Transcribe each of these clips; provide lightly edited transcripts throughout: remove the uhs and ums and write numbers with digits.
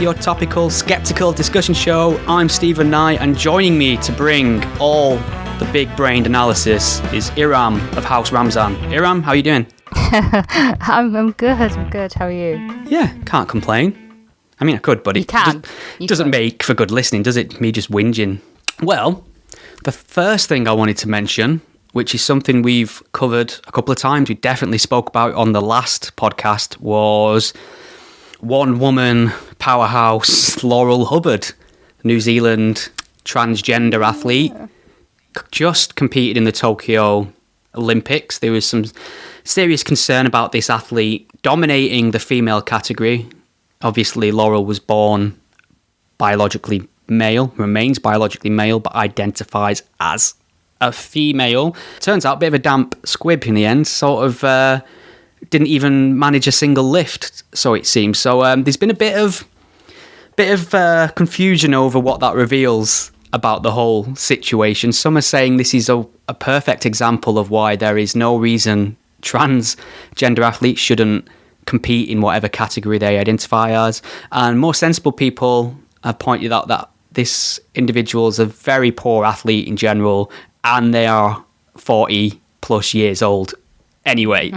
your topical, skeptical discussion show. I'm Stephen Knight, and joining me to bring all the big-brained analysis is Iram of House Ramzan. Iram, how are you doing? I'm good. How are you? Yeah, can't complain. I mean, I could, but it doesn't make for good listening, does it? Me just whinging. Well, the first thing I wanted to mention, which is something we've covered a couple of times, we definitely spoke about on the last podcast, was one-woman powerhouse Laurel Hubbard, New Zealand transgender athlete, just competed in the Tokyo Olympics. There was some serious concern about this athlete dominating the female category. Obviously, Laurel was born biologically male, remains biologically male, but identifies as a female. Turns out a bit of a damp squib in the end, sort of didn't even manage a single lift, so it seems. So there's been a bit of confusion over what that reveals about the whole situation. Some are saying this is a perfect example of why there is no reason transgender athletes shouldn't compete in whatever category they identify as. And more sensible people have pointed out that this individual is a very poor athlete in general, and they are 40 plus years old anyway.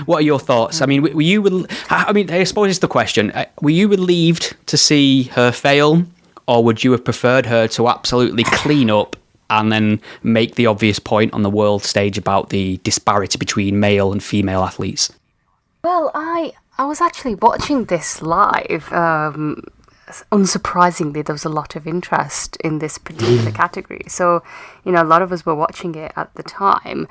What are your thoughts? I mean, I suppose it's the question. Were you relieved to see her fail, or would you have preferred her to absolutely clean up and then make the obvious point on the world stage about the disparity between male and female athletes? Well, I was actually watching this live. Unsurprisingly, there was a lot of interest in this particular category. So, a lot of us were watching it at the time.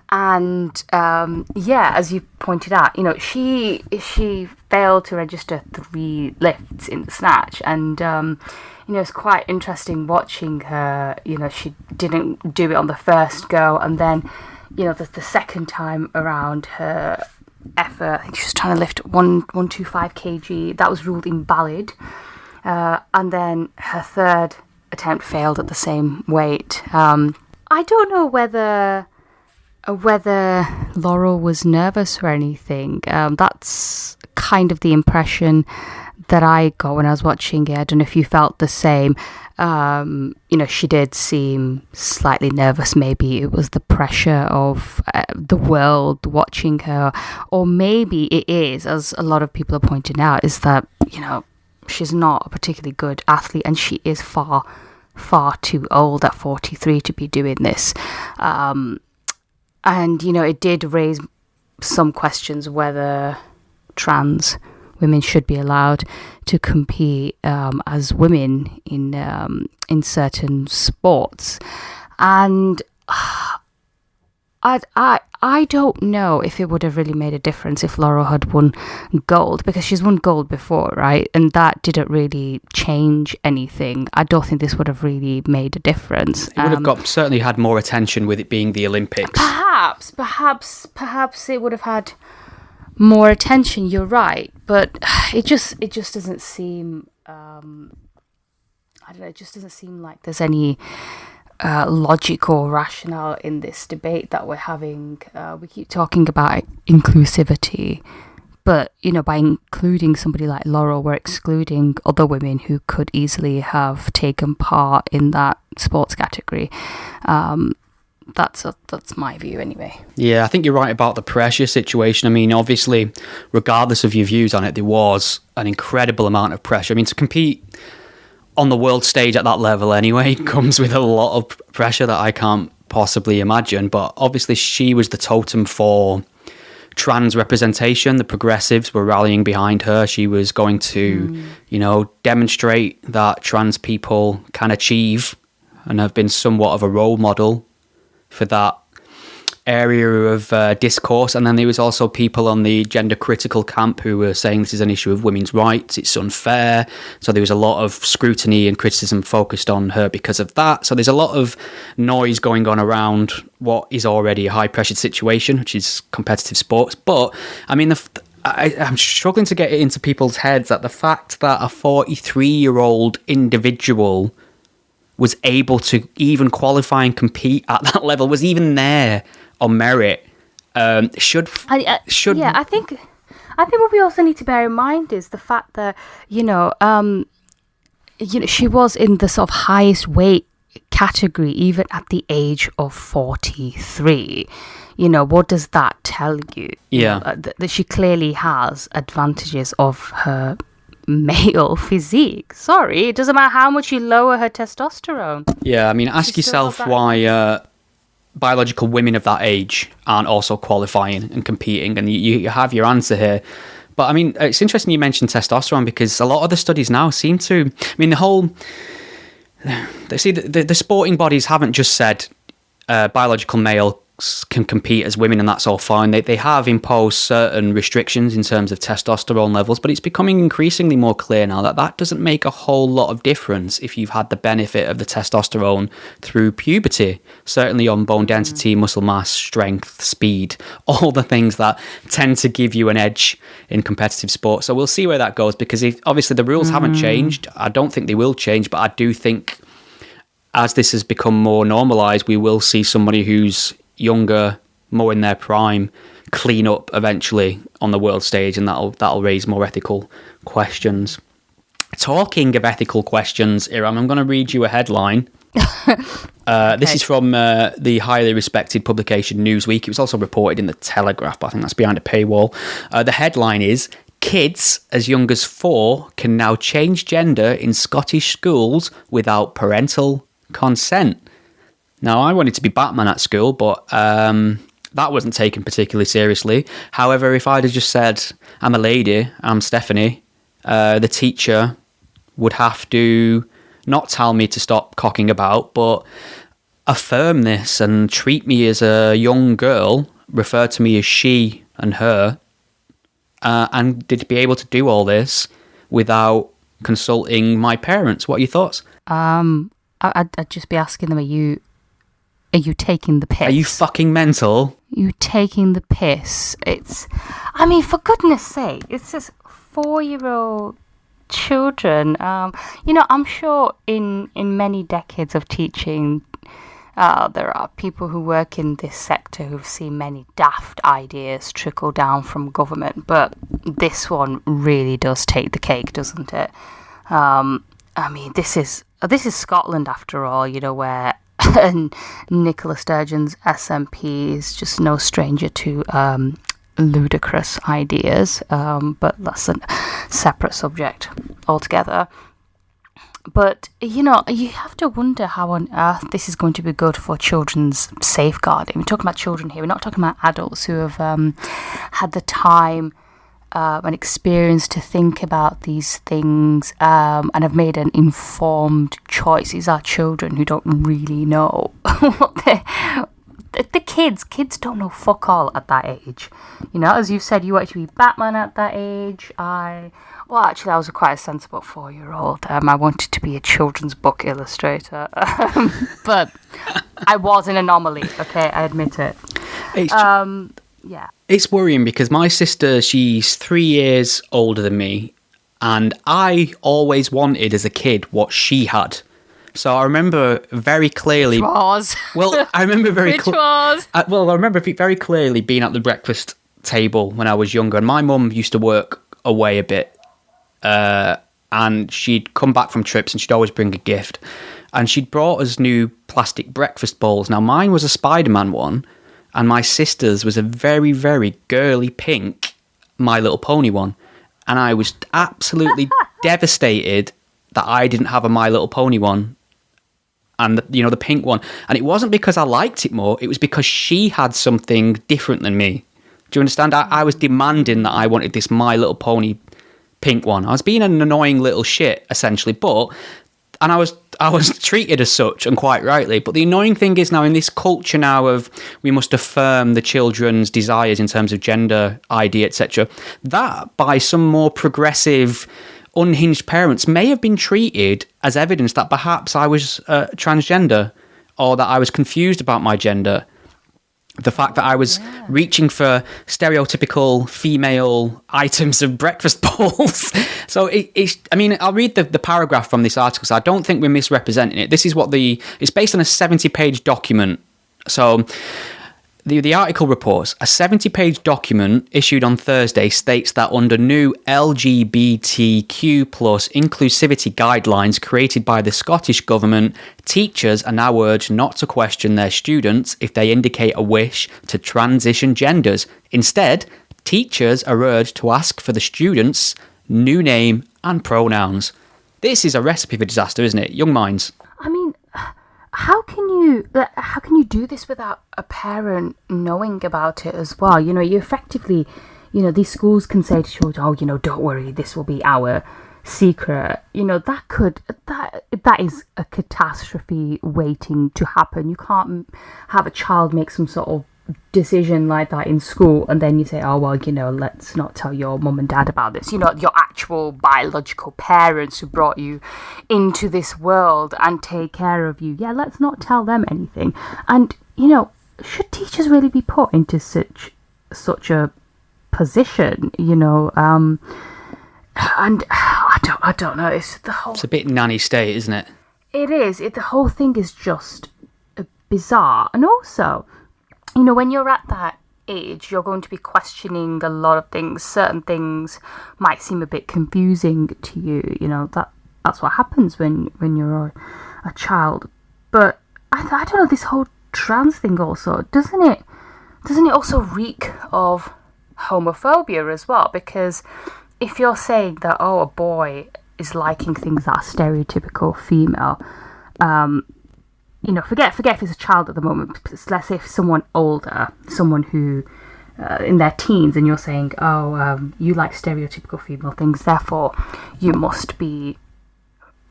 And as you pointed out, she failed to register 3 lifts in the snatch, and it's quite interesting watching her. She didn't do it on the first go, and then the second time around, her effort, I think she was trying to lift 125 kg. That was ruled invalid, and then her third attempt failed at the same weight. I don't know whether Laurel was nervous or anything. That's kind of the impression that I got when I was watching it. I don't know if you felt the same. She did seem slightly nervous. Maybe it was the pressure of the world watching her, or maybe it is, as a lot of people are pointing out, is that, she's not a particularly good athlete, and she is far, far too old at 43 to be doing this. And, it did raise some questions whether trans women should be allowed to compete as women in certain sports. And I don't know if it would have really made a difference if Laurel had won gold, because she's won gold before, right? And that didn't really change anything. I don't think this would have really made a difference. It would have certainly had more attention with it being the Olympics. Perhaps it would have had more attention. You're right, but it just doesn't seem. I don't know. It just doesn't seem like there's any logic or rationale in this debate that we're having. We keep talking about inclusivity, but by including somebody like Laurel, we're excluding other women who could easily have taken part in that sports category. That's my view anyway. Yeah, I think you're right about the pressure situation. I mean, obviously, regardless of your views on it, there was an incredible amount of pressure. I mean, to compete on the world stage at that level anyway comes with a lot of pressure that I can't possibly imagine. But obviously, she was the totem for trans representation. The progressives were rallying behind her. She was going to, demonstrate that trans people can achieve and have been somewhat of a role model for that area of discourse. And then there was also people on the gender critical camp who were saying this is an issue of women's rights, it's unfair. So there was a lot of scrutiny and criticism focused on her because of that. So there's a lot of noise going on around what is already a high pressured situation, which is competitive sports. But I mean, I'm struggling to get it into people's heads that the fact that a 43-year-old individual was able to even qualify and compete at that level, was even there on merit, should. I think what we also need to bear in mind is the fact that she was in the sort of highest weight category even at the age of 43. What does that tell you? Yeah. That she clearly has advantages of her male physique. Sorry, it doesn't matter how much you lower her testosterone. Yeah, I mean, ask yourself why biological women of that age aren't also qualifying and competing, and you have your answer here. But I mean, it's interesting you mentioned testosterone, because a lot of the studies now seem to, I mean, the sporting bodies haven't just said biological males can compete as women and that's all fine. They have imposed certain restrictions in terms of testosterone levels, but it's becoming increasingly more clear now that doesn't make a whole lot of difference if you've had the benefit of the testosterone through puberty. Certainly on bone density, muscle mass, strength, speed, all the things that tend to give you an edge in competitive sport. So we'll see where that goes, because obviously the rules haven't changed. I don't think they will change, but I do think as this has become more normalised, we will see somebody who's younger, more in their prime, clean up eventually on the world stage, and that'll raise more ethical questions. Talking of ethical questions, Iram, I'm going to read you a headline. Okay. This is from the highly respected publication Newsweek. It was also reported in the Telegraph, but I think that's behind a paywall. The headline is, "Kids as young as 4 can now change gender in Scottish schools without parental consent." Now, I wanted to be Batman at school, but that wasn't taken particularly seriously. However, if I'd have just said, "I'm a lady, I'm Stephanie," the teacher would have to not tell me to stop cocking about, but affirm this and treat me as a young girl, refer to me as she and her, and did be able to do all this without consulting my parents. What are your thoughts? I'd just be asking them, are you taking the piss? Are you fucking mental? You taking the piss? I mean, for goodness sake, it's just 4-year-old children. I'm sure in many decades of teaching, there are people who work in this sector who've seen many daft ideas trickle down from government, but this one really does take the cake, doesn't it? I mean, this is Scotland after all, where Nicola Sturgeon's SNP is just no stranger to ludicrous ideas, but that's a separate subject altogether. But, you have to wonder how on earth this is going to be good for children's safeguarding. We're talking about children here. We're not talking about adults who have had the time and experience to think about these things and have made an informed choice. These are children who don't really know what the kids don't know fuck all at that age. As you said, you wanted to be Batman at that age. I was quite a sensible 4-year-old. I wanted to be a children's book illustrator, but I was an anomaly. Okay, I admit it. Yeah. It's worrying because my sister, she's 3 years older than me, and I always wanted as a kid what she had. So I remember very clearly. Which was? Well, I remember very Which was? I remember very clearly being at the breakfast table when I was younger, and my mum used to work away a bit, and she'd come back from trips and she'd always bring a gift, and she'd brought us new plastic breakfast bowls. Now mine was a Spider-Man one, and my sister's was a very, very girly pink My Little Pony one. And I was absolutely devastated that I didn't have a My Little Pony one, and the pink one. And it wasn't because I liked it more, it was because she had something different than me. Do you understand? I was demanding that I wanted this My Little Pony pink one. I was being an annoying little shit, essentially, and I was treated as such, and quite rightly. But the annoying thing is now, in this culture now of we must affirm the children's desires in terms of gender ID, etc., that by some more progressive, unhinged parents may have been treated as evidence that perhaps I was transgender, or that I was confused about my gender. The fact that I was reaching for stereotypical female items of breakfast bowls. So I'll read the paragraph from this article, so I don't think we're misrepresenting it. This is it's based on a 70-page document. So The article reports a 70-page document issued on Thursday states that under new LGBTQ plus inclusivity guidelines created by the Scottish Government, teachers are now urged not to question their students if they indicate a wish to transition genders. Instead, teachers are urged to ask for the students' new name and pronouns. This is a recipe for disaster, isn't it? Young minds. I mean, how can you do this without a parent knowing about it as well? You know, you effectively, you know, these schools can say to children, oh, you know, don't worry, this will be our secret. You know, that is a catastrophe waiting to happen. You can't have a child make some sort of decision like that in school and then you say, oh well, you know, let's not tell your mum and dad about this, you know, your actual biological parents who brought you into this world and take care of you. Yeah, let's not tell them anything. And you know, should teachers really be put into such a position, you know? And I don't know, it's a bit nanny state, isn't it? It is. The whole thing is just bizarre. And also, you know, when you're at that age, you're going to be questioning a lot of things. Certain things might seem a bit confusing to you. You know, that's what happens when you're a child. But I don't know, this whole trans thing also, doesn't it also reek of homophobia as well? Because if you're saying that, oh, a boy is liking things that are stereotypical female, you know, forget if it's a child at the moment. Let's say if someone older, someone who in their teens, and you're saying, oh, you like stereotypical female things, therefore you must be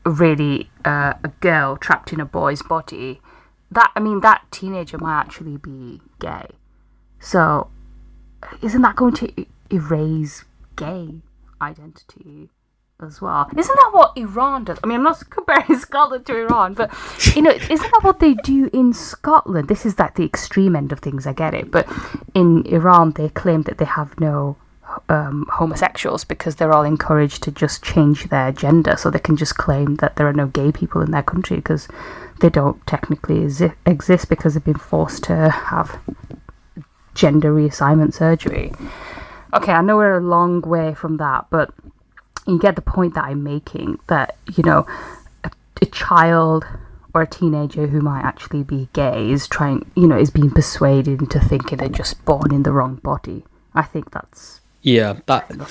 really a girl trapped in a boy's body. That teenager might actually be gay. So isn't that going to erase gay identity as well? Isn't that what Iran does? I mean, I'm not comparing Scotland to Iran, but you know, isn't that what they do in Scotland? This is like the extreme end of things, I get it, but in Iran they claim that they have no homosexuals because they're all encouraged to just change their gender, so they can just claim that there are no gay people in their country because they don't technically exist because they've been forced to have gender reassignment surgery. Okay, I know we're a long way from that, but you get the point that I'm making, that, you know, a child or a teenager who might actually be gay is being persuaded into thinking they're just born in the wrong body. I think that's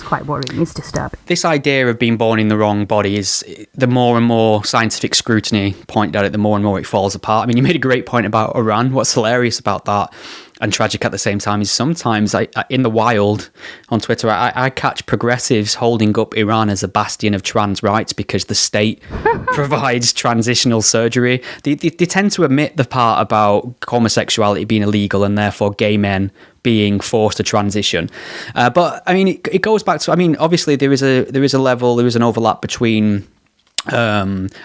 quite worrying. It's disturbing. This idea of being born in the wrong body is, the more and more scientific scrutiny pointed at it, the more and more it falls apart. I mean, you made a great point about Iran. What's hilarious about that, and tragic at the same time, is sometimes in the wild on Twitter, I catch progressives holding up Iran as a bastion of trans rights because the state provides transitional surgery. They tend to omit the part about homosexuality being illegal and therefore gay men being forced to transition. But I mean, it goes back to, I mean, obviously there is an overlap between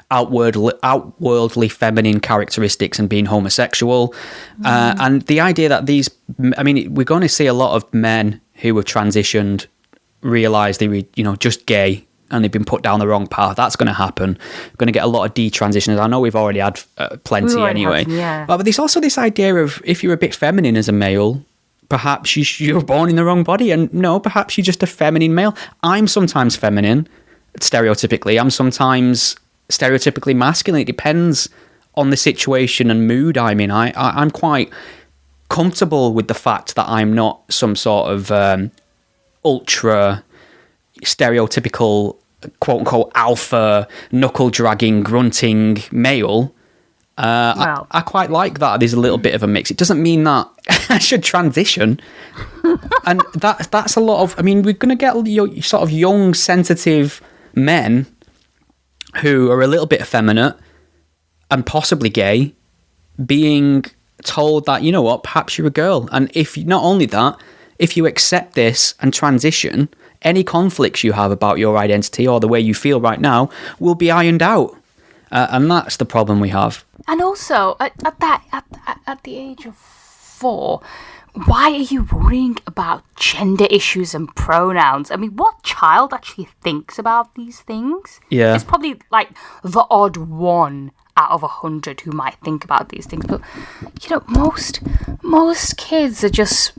outwardly feminine characteristics and being homosexual, and the idea that we're going to see a lot of men who have transitioned realize they were, you know, just gay and they've been put down the wrong path. That's going to happen. We're going to get a lot of detransitioners. I know we've already had plenty anyway. But there's also this idea of, if you're a bit feminine as a male, perhaps you're born in the wrong body, and no, perhaps you're just a feminine male. I'm sometimes feminine, stereotypically. I'm sometimes stereotypically masculine. It depends on the situation and mood I'm in. I'm quite comfortable with the fact that I'm not some sort of ultra stereotypical, quote-unquote, alpha, knuckle-dragging, grunting male. I quite like that there's a little bit of a mix. It doesn't mean that I should transition. And that's a lot of, I mean, we're going to get sort of young, sensitive men who are a little bit effeminate and possibly gay being told that, you know what, perhaps you're a girl. And if not only that, if you accept this and transition, any conflicts you have about your identity or the way you feel right now will be ironed out. And that's the problem we have. And also, at the age of 4, why are you worrying about gender issues and pronouns? I mean, what child actually thinks about these things? Yeah. It's probably like the odd one out of 100 who might think about these things. But, you know, most kids are just,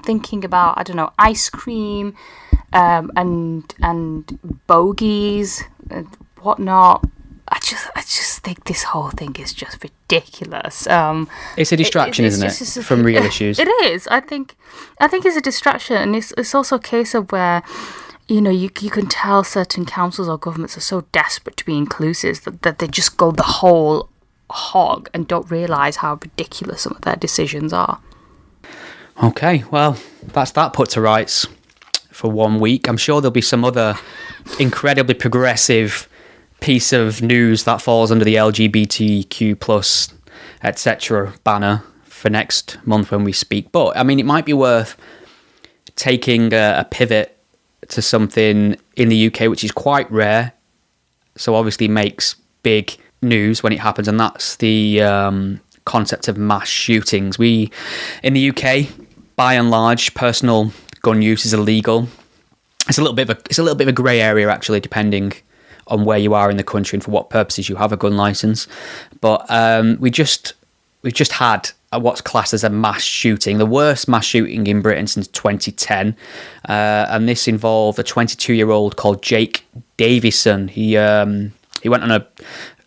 thinking about, I don't know, ice cream, and bogeys and whatnot. I just think this whole thing is just ridiculous. It's a distraction, isn't it, from real issues? It is. I think it's a distraction, and it's also a case of where, you can tell certain councils or governments are so desperate to be inclusive that they just go the whole hog and don't realise how ridiculous some of their decisions are. Okay, well, that's that put to rights for 1 week. I'm sure there'll be some other incredibly progressive piece of news that falls under the LGBTQ plus etc. banner for next month when we speak. But I mean, it might be worth taking a pivot to something in the UK which is quite rare, so obviously makes big news when it happens, and that's the concept of mass shootings. We in the UK, by and large, personal gun use is illegal. It's a little bit of a grey area, actually, depending on where you are in the country and for what purposes you have a gun license. But we've just had what's classed as a mass shooting, the worst mass shooting in Britain since 2010, and this involved a 22-year-old called Jake Davison. He went on a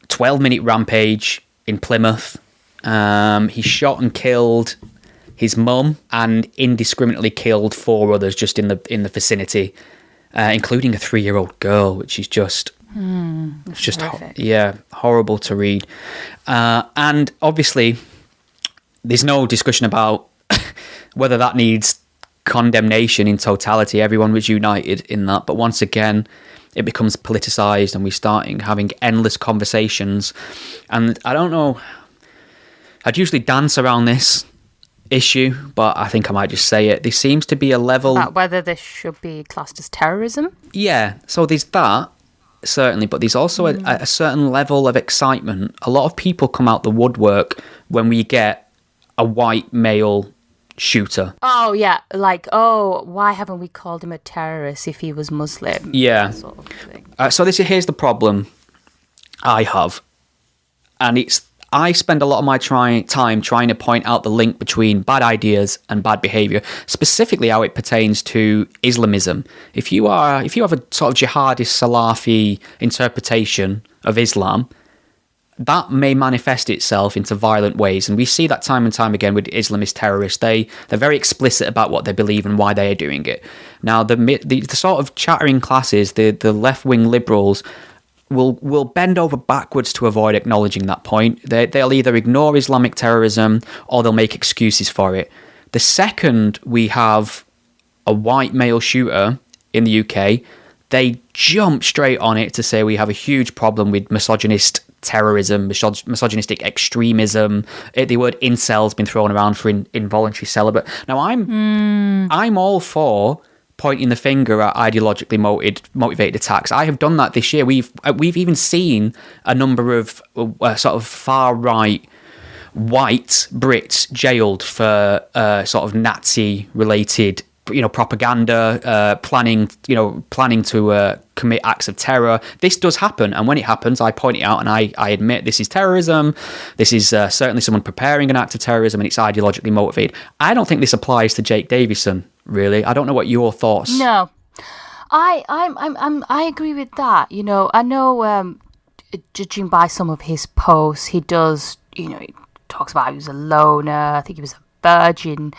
12-minute rampage in Plymouth. He shot and killed his mum and indiscriminately killed 4 others just in the vicinity, including a 3-year-old girl, which is just horrible to read. And obviously, there's no discussion about whether that needs condemnation in totality. Everyone was united in that, but once again, it becomes politicized, and we start having endless conversations. And I don't know, I'd usually dance around this issue, but I think I might just say it. There seems to be a level about whether this should be classed as terrorism. Yeah, so there's that, certainly, but there's also a certain level of excitement. A lot of people come out the woodwork when we get a white male shooter. Oh, yeah, like, why haven't we called him a terrorist if he was Muslim? Yeah. That sort of thing. So here's the problem I have, and I spend a lot of my time trying to point out the link between bad ideas and bad behaviour, specifically how it pertains to Islamism. If you have a sort of jihadist Salafi interpretation of Islam, that may manifest itself into violent ways, and we see that time and time again with Islamist terrorists. They're very explicit about what they believe and why they are doing it. Now, the sort of chattering classes, the left-wing liberals, will bend over backwards to avoid acknowledging that point. They'll either ignore Islamic terrorism or they'll make excuses for it. The second we have a white male shooter in the UK, they jump straight on it to say we have a huge problem with misogynist terrorism, misogynistic extremism. The word incel's been thrown around for involuntary celibate. Now, I'm all for pointing the finger at ideologically motivated attacks. I have done that this year. We've even seen a number of sort of far right white Brits jailed for sort of Nazi related propaganda, planning to commit acts of terror. This does happen, and when it happens, I point it out and I admit this is terrorism. This is certainly someone preparing an act of terrorism, and it's ideologically motivated. I don't think this applies to Jake Davison, really. I don't know what your thoughts. No, I agree with that. I know, judging by some of his posts, he does. He talks about he was a loner. I think he was a virgin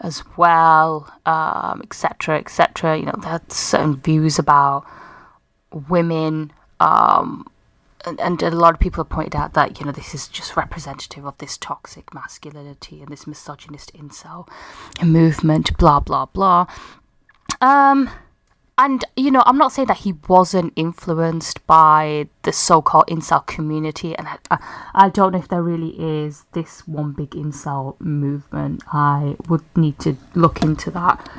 as well, etc., etc. They had certain views about women, and a lot of people have pointed out that this is just representative of this toxic masculinity and this misogynist incel movement, blah blah blah. And I'm not saying that he wasn't influenced by the so-called incel community, and I don't know if there really is this one big incel movement. I would need to look into that.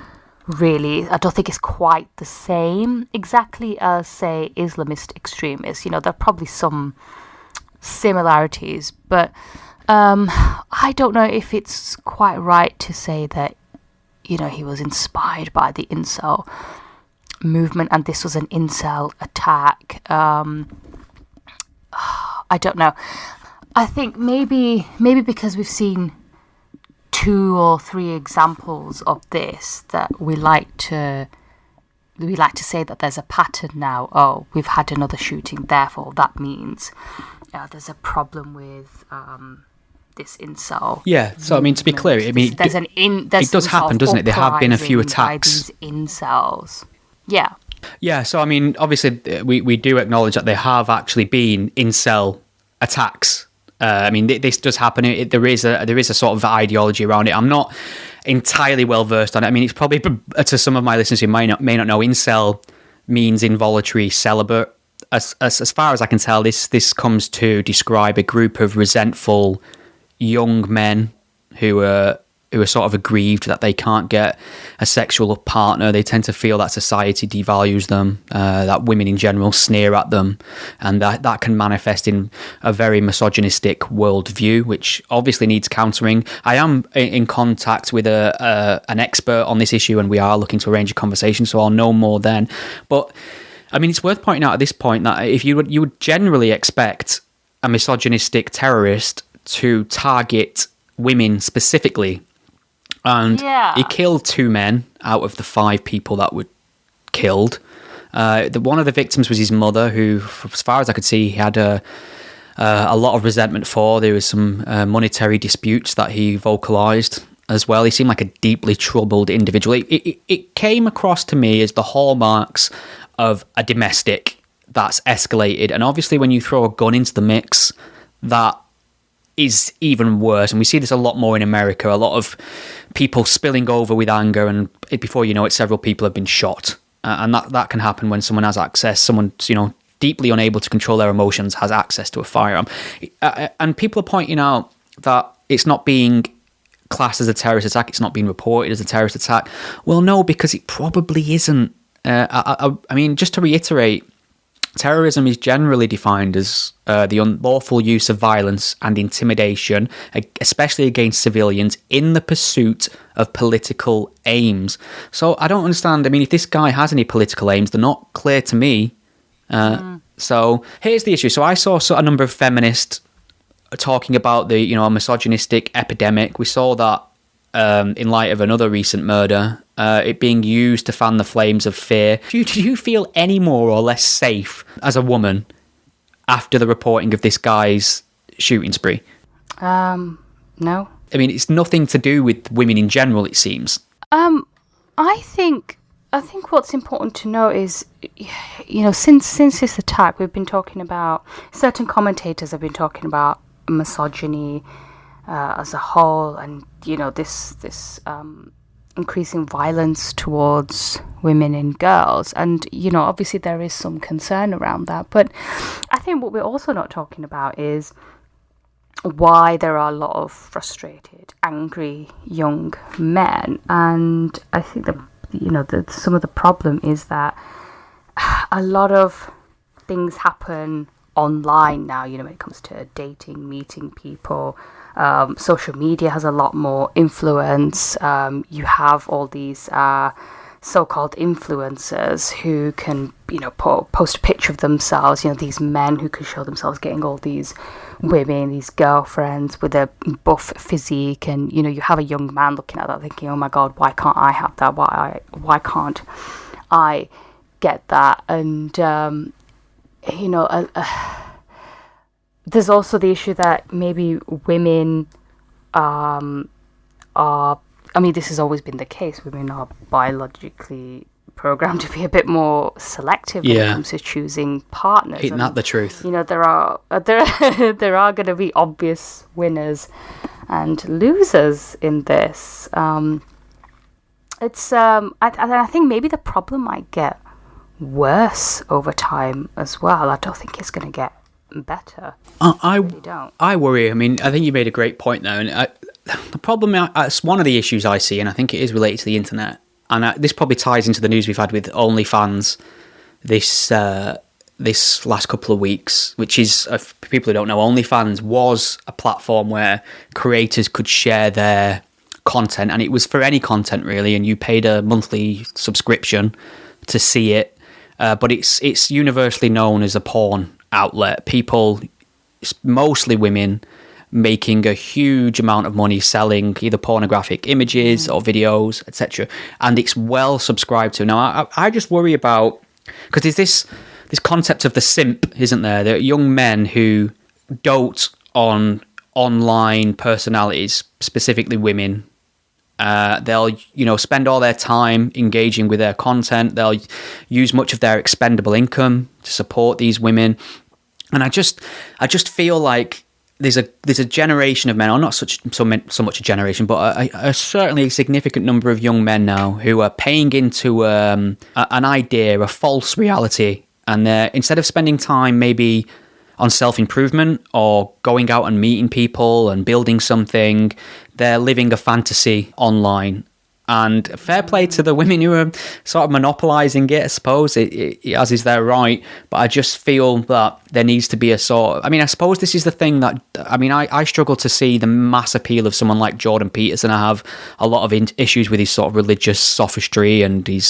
Really, I don't think it's quite the same exactly as, say, Islamist extremists. There are probably some similarities, but I don't know if it's quite right to say that he was inspired by the incel movement and this was an incel attack. I don't know. I think maybe because we've seen 2 or 3 examples of this that we like to say that there's a pattern now. Oh, we've had another shooting, therefore that means there's a problem with this incel. Yeah, so I mean, to be clear, I mean, it does happen, doesn't it? There have been a few attacks. By these incels. Yeah. Yeah, so I mean, obviously, we do acknowledge that there have actually been incel attacks. I mean, this does happen. There is a sort of ideology around it. I'm not entirely well versed on it. I mean, it's probably to some of my listeners who may not know, incel means involuntary celibate. As far as I can tell, this comes to describe a group of resentful young men who are sort of aggrieved that they can't get a sexual partner. They tend to feel that society devalues them, that women in general sneer at them, and that can manifest in a very misogynistic worldview, which obviously needs countering. I am in contact with an expert on this issue, and we are looking to arrange a conversation, so I'll know more then. But I mean, it's worth pointing out at this point that if you would generally expect a misogynistic terrorist to target women specifically, and he killed 2 men out of the 5 people that were killed. One of the victims was his mother, who, as far as I could see, he had a lot of resentment for. There was some monetary disputes that he vocalised as well. He seemed like a deeply troubled individual. It came across to me as the hallmarks of a domestic that's escalated. And obviously when you throw a gun into the mix, that is even worse. And we see this a lot more in America. A lot of people spilling over with anger, and before you know it, several people have been shot. And that can happen when someone has access. Someone, deeply unable to control their emotions has access to a firearm. And people are pointing out that it's not being classed as a terrorist attack. It's not being reported as a terrorist attack. Well, no, because it probably isn't. I mean, just to reiterate, terrorism is generally defined as the unlawful use of violence and intimidation, especially against civilians, in the pursuit of political aims. So I don't understand. I mean, if this guy has any political aims, they're not clear to me. So here's the issue. So I saw a number of feminists talking about the misogynistic epidemic. We saw that in light of another recent murder, it being used to fan the flames of fear. Do you feel any more or less safe as a woman after the reporting of this guy's shooting spree? No. I mean, it's nothing to do with women in general, it seems. I think what's important to know is, since this attack, we've been talking about, certain commentators have been talking about misogyny as a whole, and this increasing violence towards women and girls, and obviously there is some concern around that. But I think what we're also not talking about is why there are a lot of frustrated, angry young men, and I think that some of the problem is that a lot of things happen online now, when it comes to dating, meeting people. Social media has a lot more influence. You have all these so-called influencers who can, post a picture of themselves, these men who can show themselves getting all these women, these girlfriends with a buff physique, and, you have a young man looking at that thinking, oh my God, why can't I have that? Why can't I get that? And, there's also the issue that maybe women are, I mean, this has always been the case, women are biologically programmed to be a bit more selective when it comes to choosing partners. Isn't that the truth? There are going to be obvious winners and losers in this. I think maybe the problem might get worse over time as well. I don't think it's going to get better. I really don't. I worry. I mean, I think you made a great point there, and the problem, it's one of the issues I see, and I think it is related to the internet, and this probably ties into the news we've had with OnlyFans this last couple of weeks, which is, for people who don't know, OnlyFans was a platform where creators could share their content, and it was for any content really, and you paid a monthly subscription to see it, but it's universally known as a porn outlet. People, mostly women, making a huge amount of money selling either pornographic images or videos, etc. And it's well subscribed to. Now, I just worry about, because there's this concept of the simp, isn't there? There are young men who dote on online personalities, specifically women. They'll, spend all their time engaging with their content. They'll use much of their expendable income to support these women. And I just feel like there's a generation of men, or not so much a generation, but a certainly a significant number of young men now who are paying into an idea, a false reality, and instead of spending time maybe on self-improvement or going out and meeting people and building something, they're living a fantasy online. And fair play to the women who are sort of monopolising it, I suppose, as is their right. But I just feel that there needs to be a sort of... I suppose this is the thing that... I struggle to see the mass appeal of someone like Jordan Peterson. I have a lot of issues with his sort of religious sophistry, and he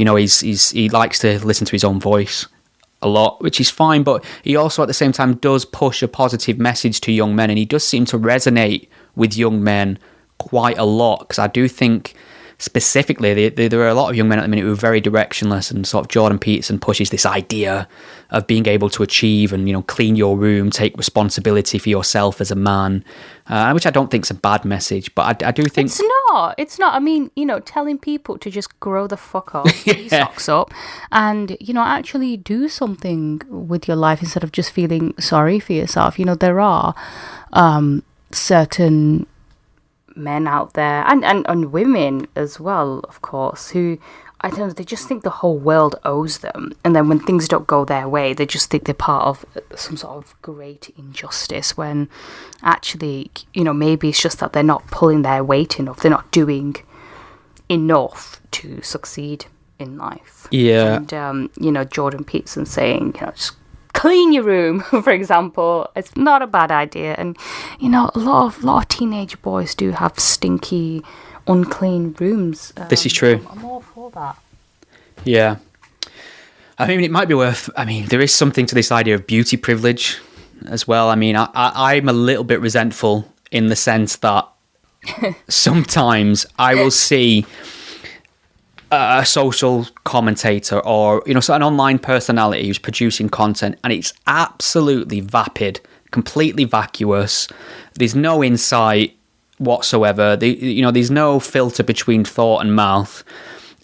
likes to listen to his own voice a lot, which is fine. But he also, at the same time, does push a positive message to young men, and he does seem to resonate with young men quite a lot, because I do think specifically there are a lot of young men at the minute who are very directionless, and sort of Jordan Peterson pushes this idea of being able to achieve and clean your room, take responsibility for yourself as a man, which I don't think is a bad message, but I do think it's not. Telling people to just grow the fuck up, get your socks up, and actually do something with your life instead of just feeling sorry for yourself. There are certain men out there, and women as well, of course, who, I don't know, they just think the whole world owes them, and then when things don't go their way, they just think they're part of some sort of great injustice, when actually, maybe it's just that they're not pulling their weight enough, they're not doing enough to succeed in life. Yeah. And Jordan Peterson saying, just clean your room, for example, it's not a bad idea. And a lot of teenage boys do have stinky, unclean rooms. This is true. I'm all for that. Yeah. It might be worth... there is something to this idea of beauty privilege as well. I'm a little bit resentful in the sense that sometimes I will see a social commentator or an online personality who's producing content, and it's absolutely vapid, completely vacuous. There's no insight whatsoever. There's no filter between thought and mouth,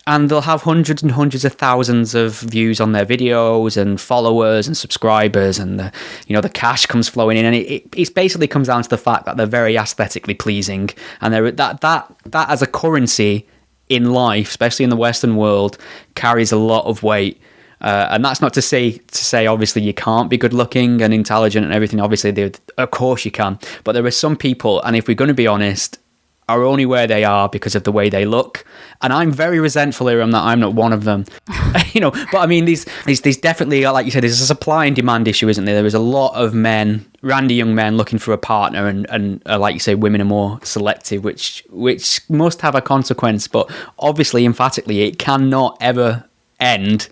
and they'll have hundreds and hundreds of thousands of views on their videos and followers and subscribers, and the cash comes flowing in, and it basically comes down to the fact that they're very aesthetically pleasing, and that as a currency in life, especially in the Western world, carries a lot of weight. And that's not to say obviously you can't be good looking and intelligent and everything. Obviously, of course you can. But there are some people, and if we're going to be honest, are only where they are because of the way they look. And I'm very resentful, Iram, that I'm not one of them. But there's definitely, like you said, there's a supply and demand issue, isn't there? There is a lot of men, randy young men, looking for a partner, and like you say, women are more selective, which must have a consequence. But obviously, emphatically, it cannot ever end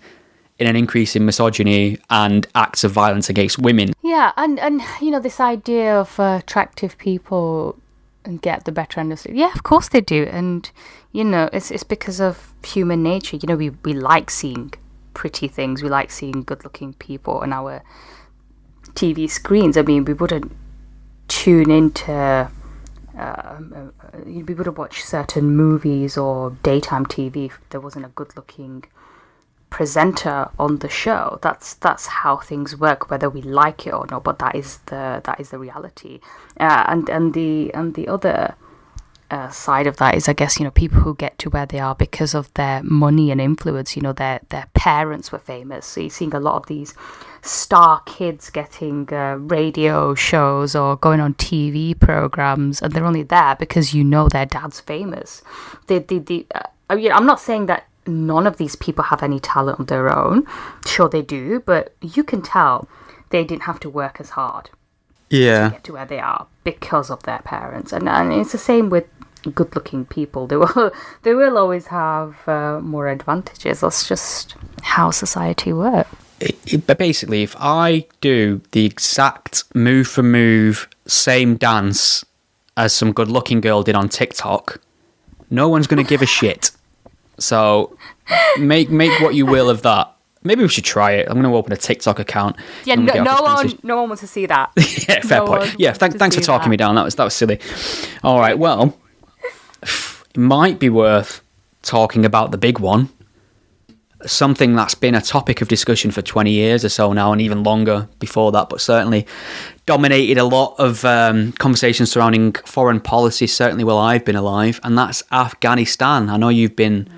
in an increase in misogyny and acts of violence against women. Yeah, and this idea of attractive people and get the better end of it. Yeah, of course they do. And it's because of human nature. We like seeing pretty things, we like seeing good looking people on our TV screens. We wouldn't tune into we wouldn't watch certain movies or daytime TV if there wasn't a good looking presenter on the show. That's how things work, whether we like it or not, but that is the reality. And the other side of that is, I guess, people who get to where they are because of their money and influence. Their parents were famous, so you're seeing a lot of these star kids getting radio shows or going on TV programs, and they're only there because their dad's famous. I'm not saying that none of these people have any talent of their own. Sure they do, but you can tell they didn't have to work as hard to get to where they are because of their parents. And it's the same with good-looking people. They will always have more advantages. That's just how society works. But basically, if I do the exact move for move same dance as some good-looking girl did on TikTok, no one's going to give a shit. So make what you will of that. Maybe we should try it. I'm going to open a TikTok account. Yeah, no one wants to see that. Yeah, fair point. Yeah, thanks for talking me down. That was silly. All right, well, it might be worth talking about the big one. Something that's been a topic of discussion for 20 years or so now, and even longer before that, but certainly dominated a lot of conversations surrounding foreign policy, certainly while I've been alive, and that's Afghanistan. I know you've been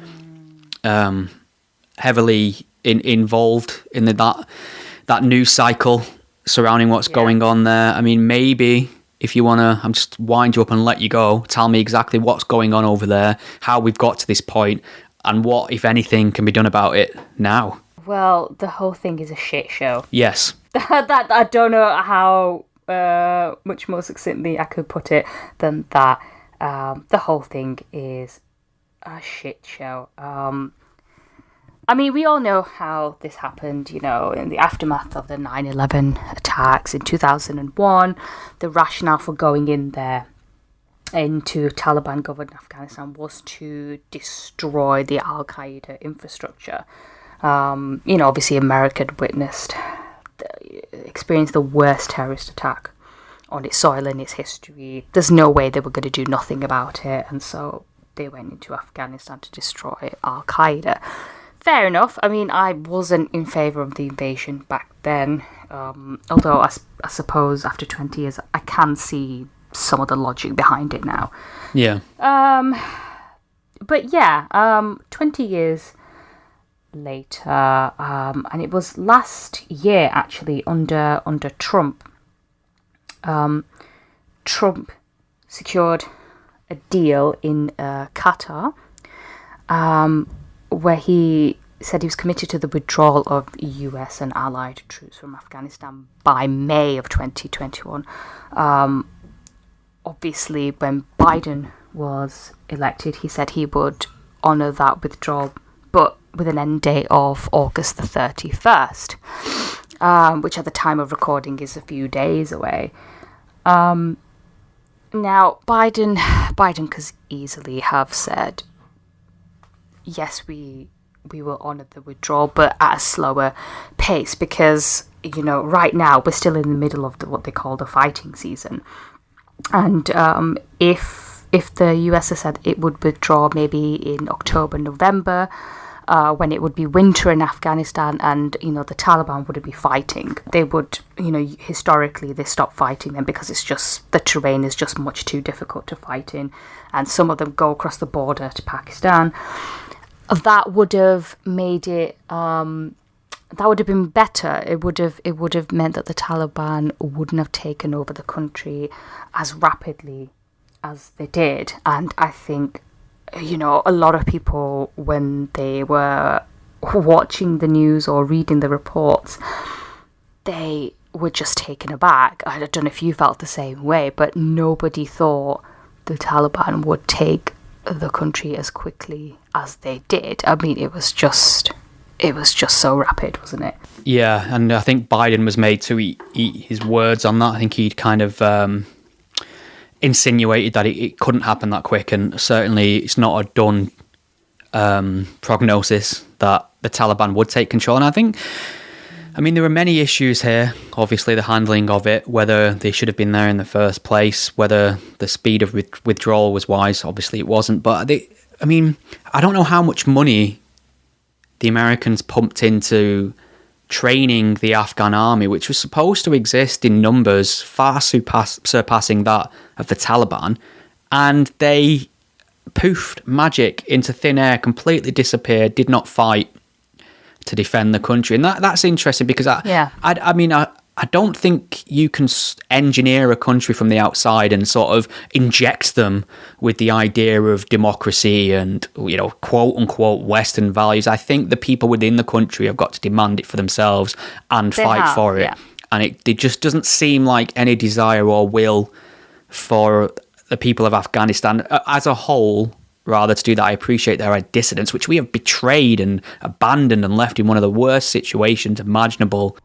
heavily involved in that news cycle surrounding what's going on there. I mean, maybe if you want to, I'm just wind you up and let you go. Tell me exactly what's going on over there, how we've got to this point, and what, if anything, can be done about it now. Well, the whole thing is a shit show. Yes. that I don't know how much more succinctly I could put it than that. The whole thing is a shit show. I mean, we all know how this happened, in the aftermath of the 9/11 attacks in 2001. The rationale for going in there into Taliban-governed Afghanistan was to destroy the Al-Qaeda infrastructure. Obviously America had experienced the worst terrorist attack on its soil in its history. There's no way they were going to do nothing about it, and so they went into Afghanistan to destroy Al-Qaeda. Fair enough. I mean, I wasn't in favour of the invasion back then, although I suppose after 20 years I can see some of the logic behind it now. Yeah. But yeah, 20 years later, and it was last year actually under Trump. Trump secured a deal in Qatar, where he said he was committed to the withdrawal of US and allied troops from Afghanistan by May of 2021. Obviously, when Biden was elected, he said he would honour that withdrawal, but with an end date of August the 31st, which at the time of recording is a few days away. Now, Biden could easily have said, yes, we will honour the withdrawal, but at a slower pace, because, right now we're still in the middle of what they call the fighting season. And if the US has said it would withdraw maybe in October, November, when it would be winter in Afghanistan and, the Taliban wouldn't be fighting, they would, historically they stop fighting them because it's just, the terrain is just much too difficult to fight in. And some of them go across the border to Pakistan. That would have made it, that would have been better. It would have meant that the Taliban wouldn't have taken over the country as rapidly as they did. And I think, a lot of people, when they were watching the news or reading the reports, they were just taken aback. I don't know if you felt the same way, but nobody thought the Taliban would take the country as quickly as they did. I mean, it was just so rapid, wasn't it? Yeah, and I think Biden was made to eat his words on that. I think he'd kind of insinuated that it couldn't happen that quick, and certainly it's not a done prognosis that the Taliban would take control. And I mean, there are many issues here. Obviously, the handling of it, whether they should have been there in the first place, whether the speed of withdrawal was wise. Obviously, it wasn't. But I don't know how much money the Americans pumped into training the Afghan army, which was supposed to exist in numbers far surpassing that of the Taliban, and they poofed magic into thin air, completely disappeared, did not fight to defend the country. And that's interesting because I don't think you can engineer a country from the outside and sort of inject them with the idea of democracy and, quote unquote Western values. I think the people within the country have got to demand it for themselves and fight for it. Yeah. And it just doesn't seem like any desire or will for the people of Afghanistan as a whole rather to do that. I appreciate their dissidents, which we have betrayed and abandoned and left in one of the worst situations imaginable.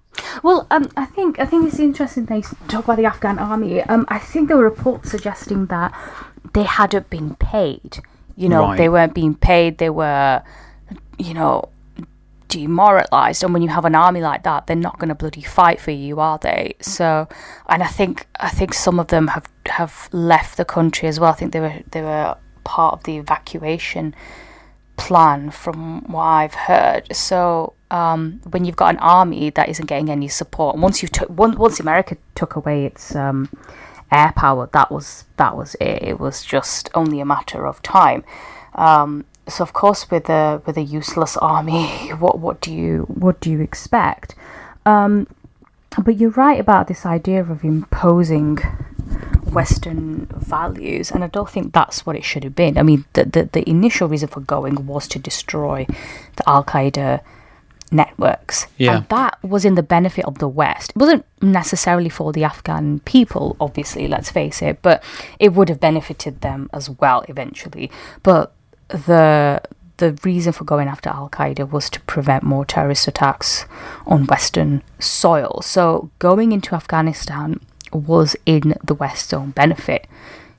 Well, I think it's interesting they talk about the Afghan army. I think there were reports suggesting that they hadn't been paid. Right. They weren't being paid. They were, demoralised. And when you have an army like that, they're not going to bloody fight for you, are they? So, and I think some of them have left the country as well. I think they were part of the evacuation plan, from what I've heard. So when you've got an army that isn't getting any support, and once America took away its air power, that was it. It was just only a matter of time. So of course, with a useless army, what do you expect? But you're right about this idea of imposing Western values, and I don't think that's what it should have been. I mean, the initial reason for going was to destroy the Al-Qaeda networks, and that was in the benefit of the West. It wasn't necessarily for the Afghan people, obviously, let's face it, but it would have benefited them as well eventually. But the reason for going after Al-Qaeda was to prevent more terrorist attacks on Western soil. So going into Afghanistan was in the West's own benefit.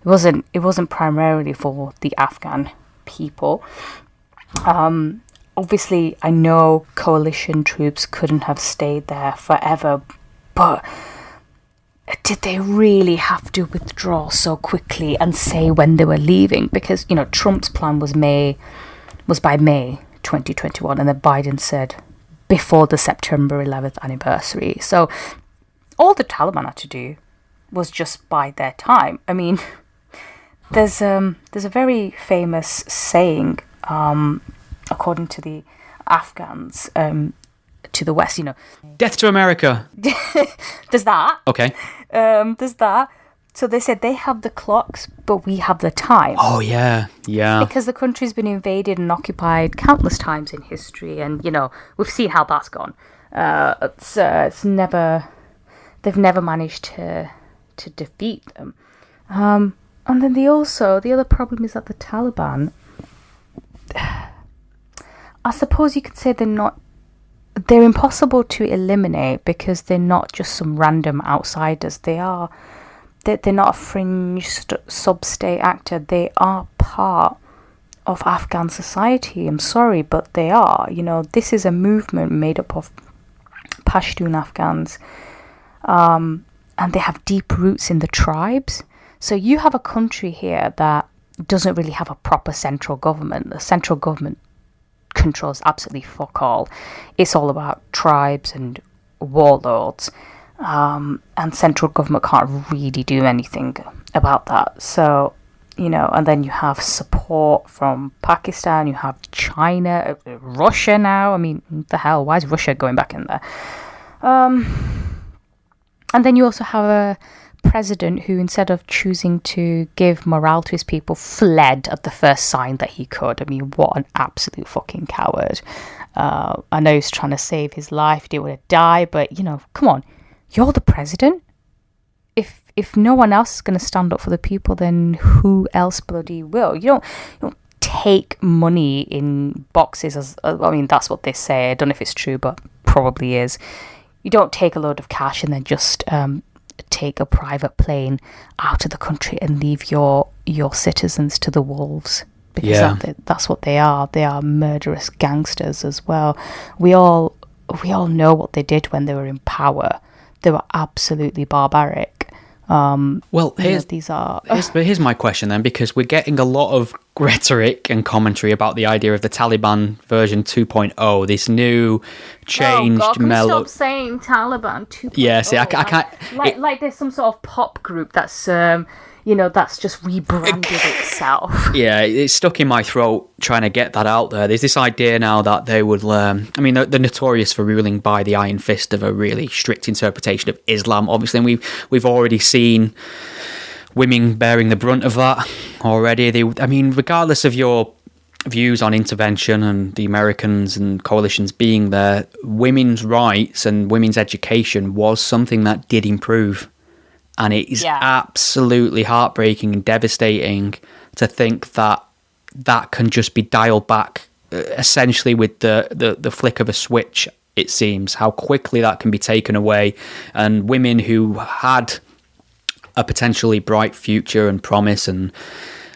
It wasn't primarily for the Afghan people. Obviously, I know coalition troops couldn't have stayed there forever, but did they really have to withdraw so quickly and say when they were leaving? Because, Trump's plan was by May 2021, and then Biden said before the September 11th anniversary. So all the Taliban had to do was just buy their time. I mean, there's a very famous saying, according to the Afghans, to the West, Death to America. There's that. Okay. There's that. So they said they have the clocks, but we have the time. Oh, yeah. Because the country's been invaded and occupied countless times in history, and, we've seen how that's gone. It's never... They've never managed to defeat them. And then the other problem is that the Taliban... I suppose you could say they're impossible to eliminate because they're not just some random outsiders. They're not a fringe sub-state actor. They are part of Afghan society. I'm sorry, but they are. This is a movement made up of Pashtun Afghans, and they have deep roots in the tribes. So you have a country here that doesn't really have a proper central government. The central government controls absolutely fuck all. It's all about tribes and warlords, and central government can't really do anything about that. So, and then you have support from Pakistan, you have China, Russia now. I mean, the hell, why is Russia going back in there? And then you also have a president who, instead of choosing to give morale to his people, fled at the first sign that he could. I mean, what an absolute fucking coward. I know he's trying to save his life, he didn't want to die, but, come on, you're the president. If no one else is going to stand up for the people, then who else bloody will? You don't take money in boxes, that's what they say. I don't know if it's true, but probably is. You don't take a load of cash and then just take a private plane out of the country and leave your citizens to the wolves, because that's what they are. They are murderous gangsters as well. We all know what they did when they were in power. They were absolutely barbaric. Here's my question then, because we're getting a lot of rhetoric and commentary about the idea of the Taliban version 2.0, this new changed mellow. Stop saying Taliban 2.0. Yeah, see, I can't. Like there's some sort of pop group that's that's just rebranded itself. Yeah, it's stuck in my throat trying to get that out there. There's this idea now that they would learn. I mean, they're notorious for ruling by the iron fist of a really strict interpretation of Islam, obviously, and we've already seen women bearing the brunt of that already. Regardless of your views on intervention and the Americans and coalitions being there, women's rights and women's education was something that did improve. And it is absolutely heartbreaking and devastating to think that that can just be dialed back essentially with the flick of a switch, it seems, how quickly that can be taken away. And women who had a potentially bright future and promise and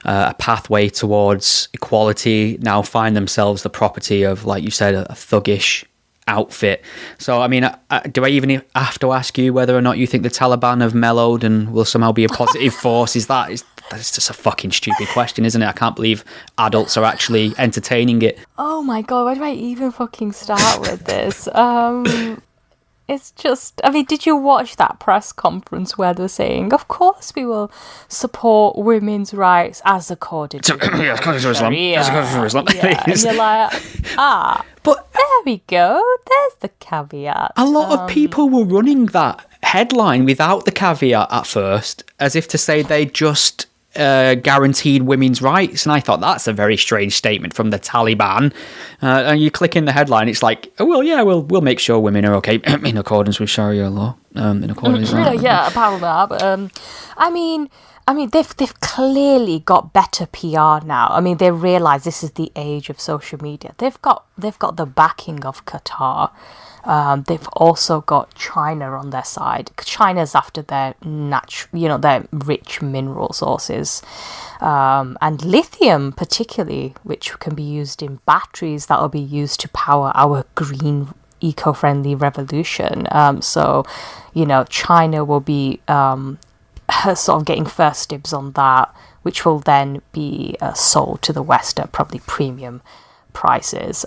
a pathway towards equality now find themselves the property of, like you said, a thuggish outfit. So, I mean, do I even have to ask you whether or not you think the Taliban have mellowed and will somehow be a positive force? That's just a fucking stupid question, isn't it? I can't believe adults are actually entertaining it. Oh my god, where do I even fucking start with this? It's just, I mean, did you watch that press conference where they're saying, of course we will support women's rights as according to Islam. Yeah. And you're like, but there we go, there's the caveat. A lot of people were running that headline without the caveat at first, as if to say they just guaranteed women's rights, and I thought that's a very strange statement from the Taliban. And you click in the headline, it's like, oh, well, yeah, we'll make sure women are okay in accordance with Sharia law. In accordance, apparently that. But I mean, they've clearly got better PR now. I mean, they realise this is the age of social media. They've got the backing of Qatar. They've also got China on their side. China's after their their rich mineral sources, and lithium particularly, which can be used in batteries that will be used to power our green, eco-friendly revolution. So, China will be sort of getting first dibs on that, which will then be sold to the West at probably premium prices.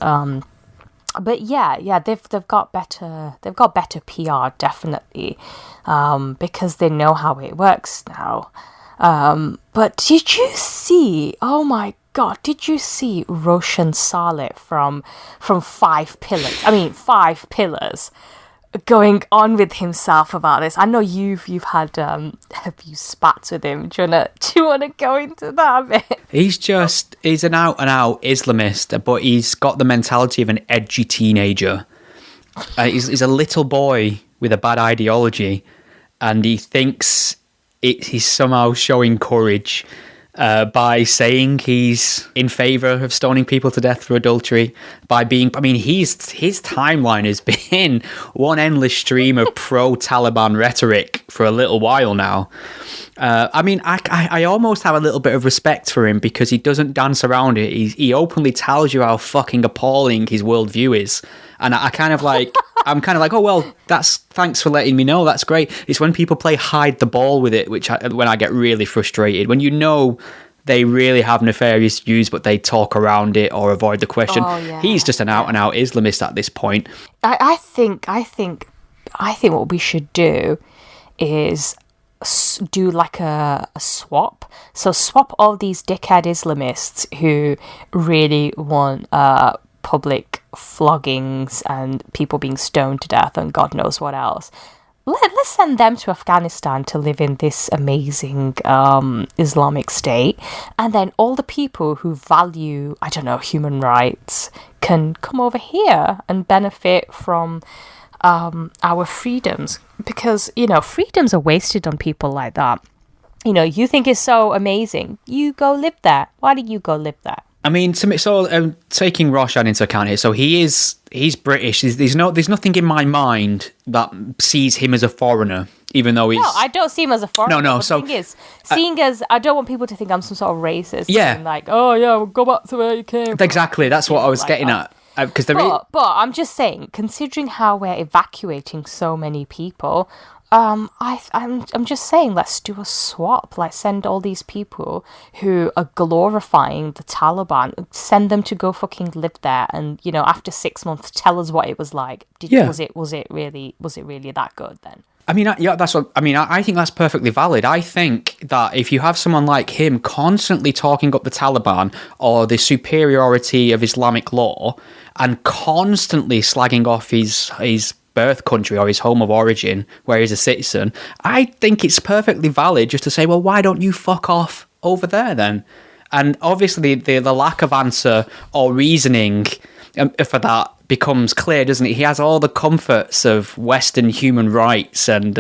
But yeah, they've got better PR, definitely, because they know how it works now. But did you see? Oh my God! Did you see Roshan Saleh from Five Pillars? I mean, Five Pillars, going on with himself about this. I know you've had a few spats with him. Do you wanna go into that a bit? He's an out and out Islamist, but he's got the mentality of an edgy teenager. He's a little boy with a bad ideology, and he thinks he's somehow showing courage by saying he's in favour of stoning people to death for adultery, his timeline has been one endless stream of pro-Taliban rhetoric for a little while now. I almost have a little bit of respect for him because he doesn't dance around it. He openly tells you how fucking appalling his worldview is. And I'm kind of like, oh, well, thanks for letting me know. That's great. It's when people play hide the ball with it, when I get really frustrated. When they really have nefarious views, but they talk around it or avoid the question. Oh, yeah. He's just an out and out Islamist at this point. I think what we should do is do like a swap. So swap all these dickhead Islamists who really want public floggings and people being stoned to death and God knows what else. Let's send them to Afghanistan to live in this amazing Islamic state, and then all the people who value, I don't know, human rights can come over here and benefit from our freedoms, because freedoms are wasted on people like that. You think it's so amazing, you go live there. Why did you go live there? I mean, taking Roshan into account here, so he's British. There's nothing in my mind that sees him as a foreigner, even though he's... No, I don't see him as a foreigner. No. The thing is, seeing as I don't want people to think I'm some sort of racist. Yeah. And like, oh yeah, we'll go back to where you came from. Exactly, that's what I was getting at. But I'm just saying, considering how we're evacuating so many people, I'm just saying, let's do a swap. Like, send all these people who are glorifying the Taliban, send them to go fucking live there, and after 6 months, tell us what it was like. Was it really that good then? I mean, I think that's perfectly valid. I think that if you have someone like him constantly talking up the Taliban or the superiority of Islamic law and constantly slagging off his birth country or his home of origin where he's a citizen, I think it's perfectly valid just to say, well, why don't you fuck off over there then? And obviously the lack of answer or reasoning for that becomes clear, doesn't it? He has all the comforts of Western human rights and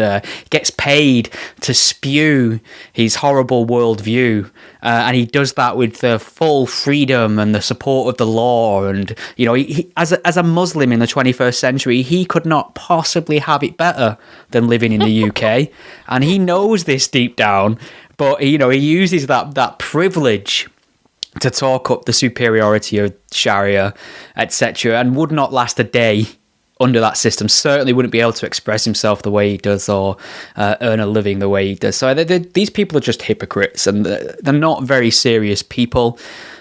gets paid to spew his horrible worldview. And he does that with the full freedom and the support of the law. And, you know, he, as a Muslim in the 21st century, he could not possibly have it better than living in the UK. And he knows this deep down, but, you know, he uses that privilege to talk up the superiority of Sharia, etc., and would not last a day under that system. Certainly wouldn't be able to express himself the way he does or earn a living the way he does. So these people are just hypocrites, and they're not very serious people.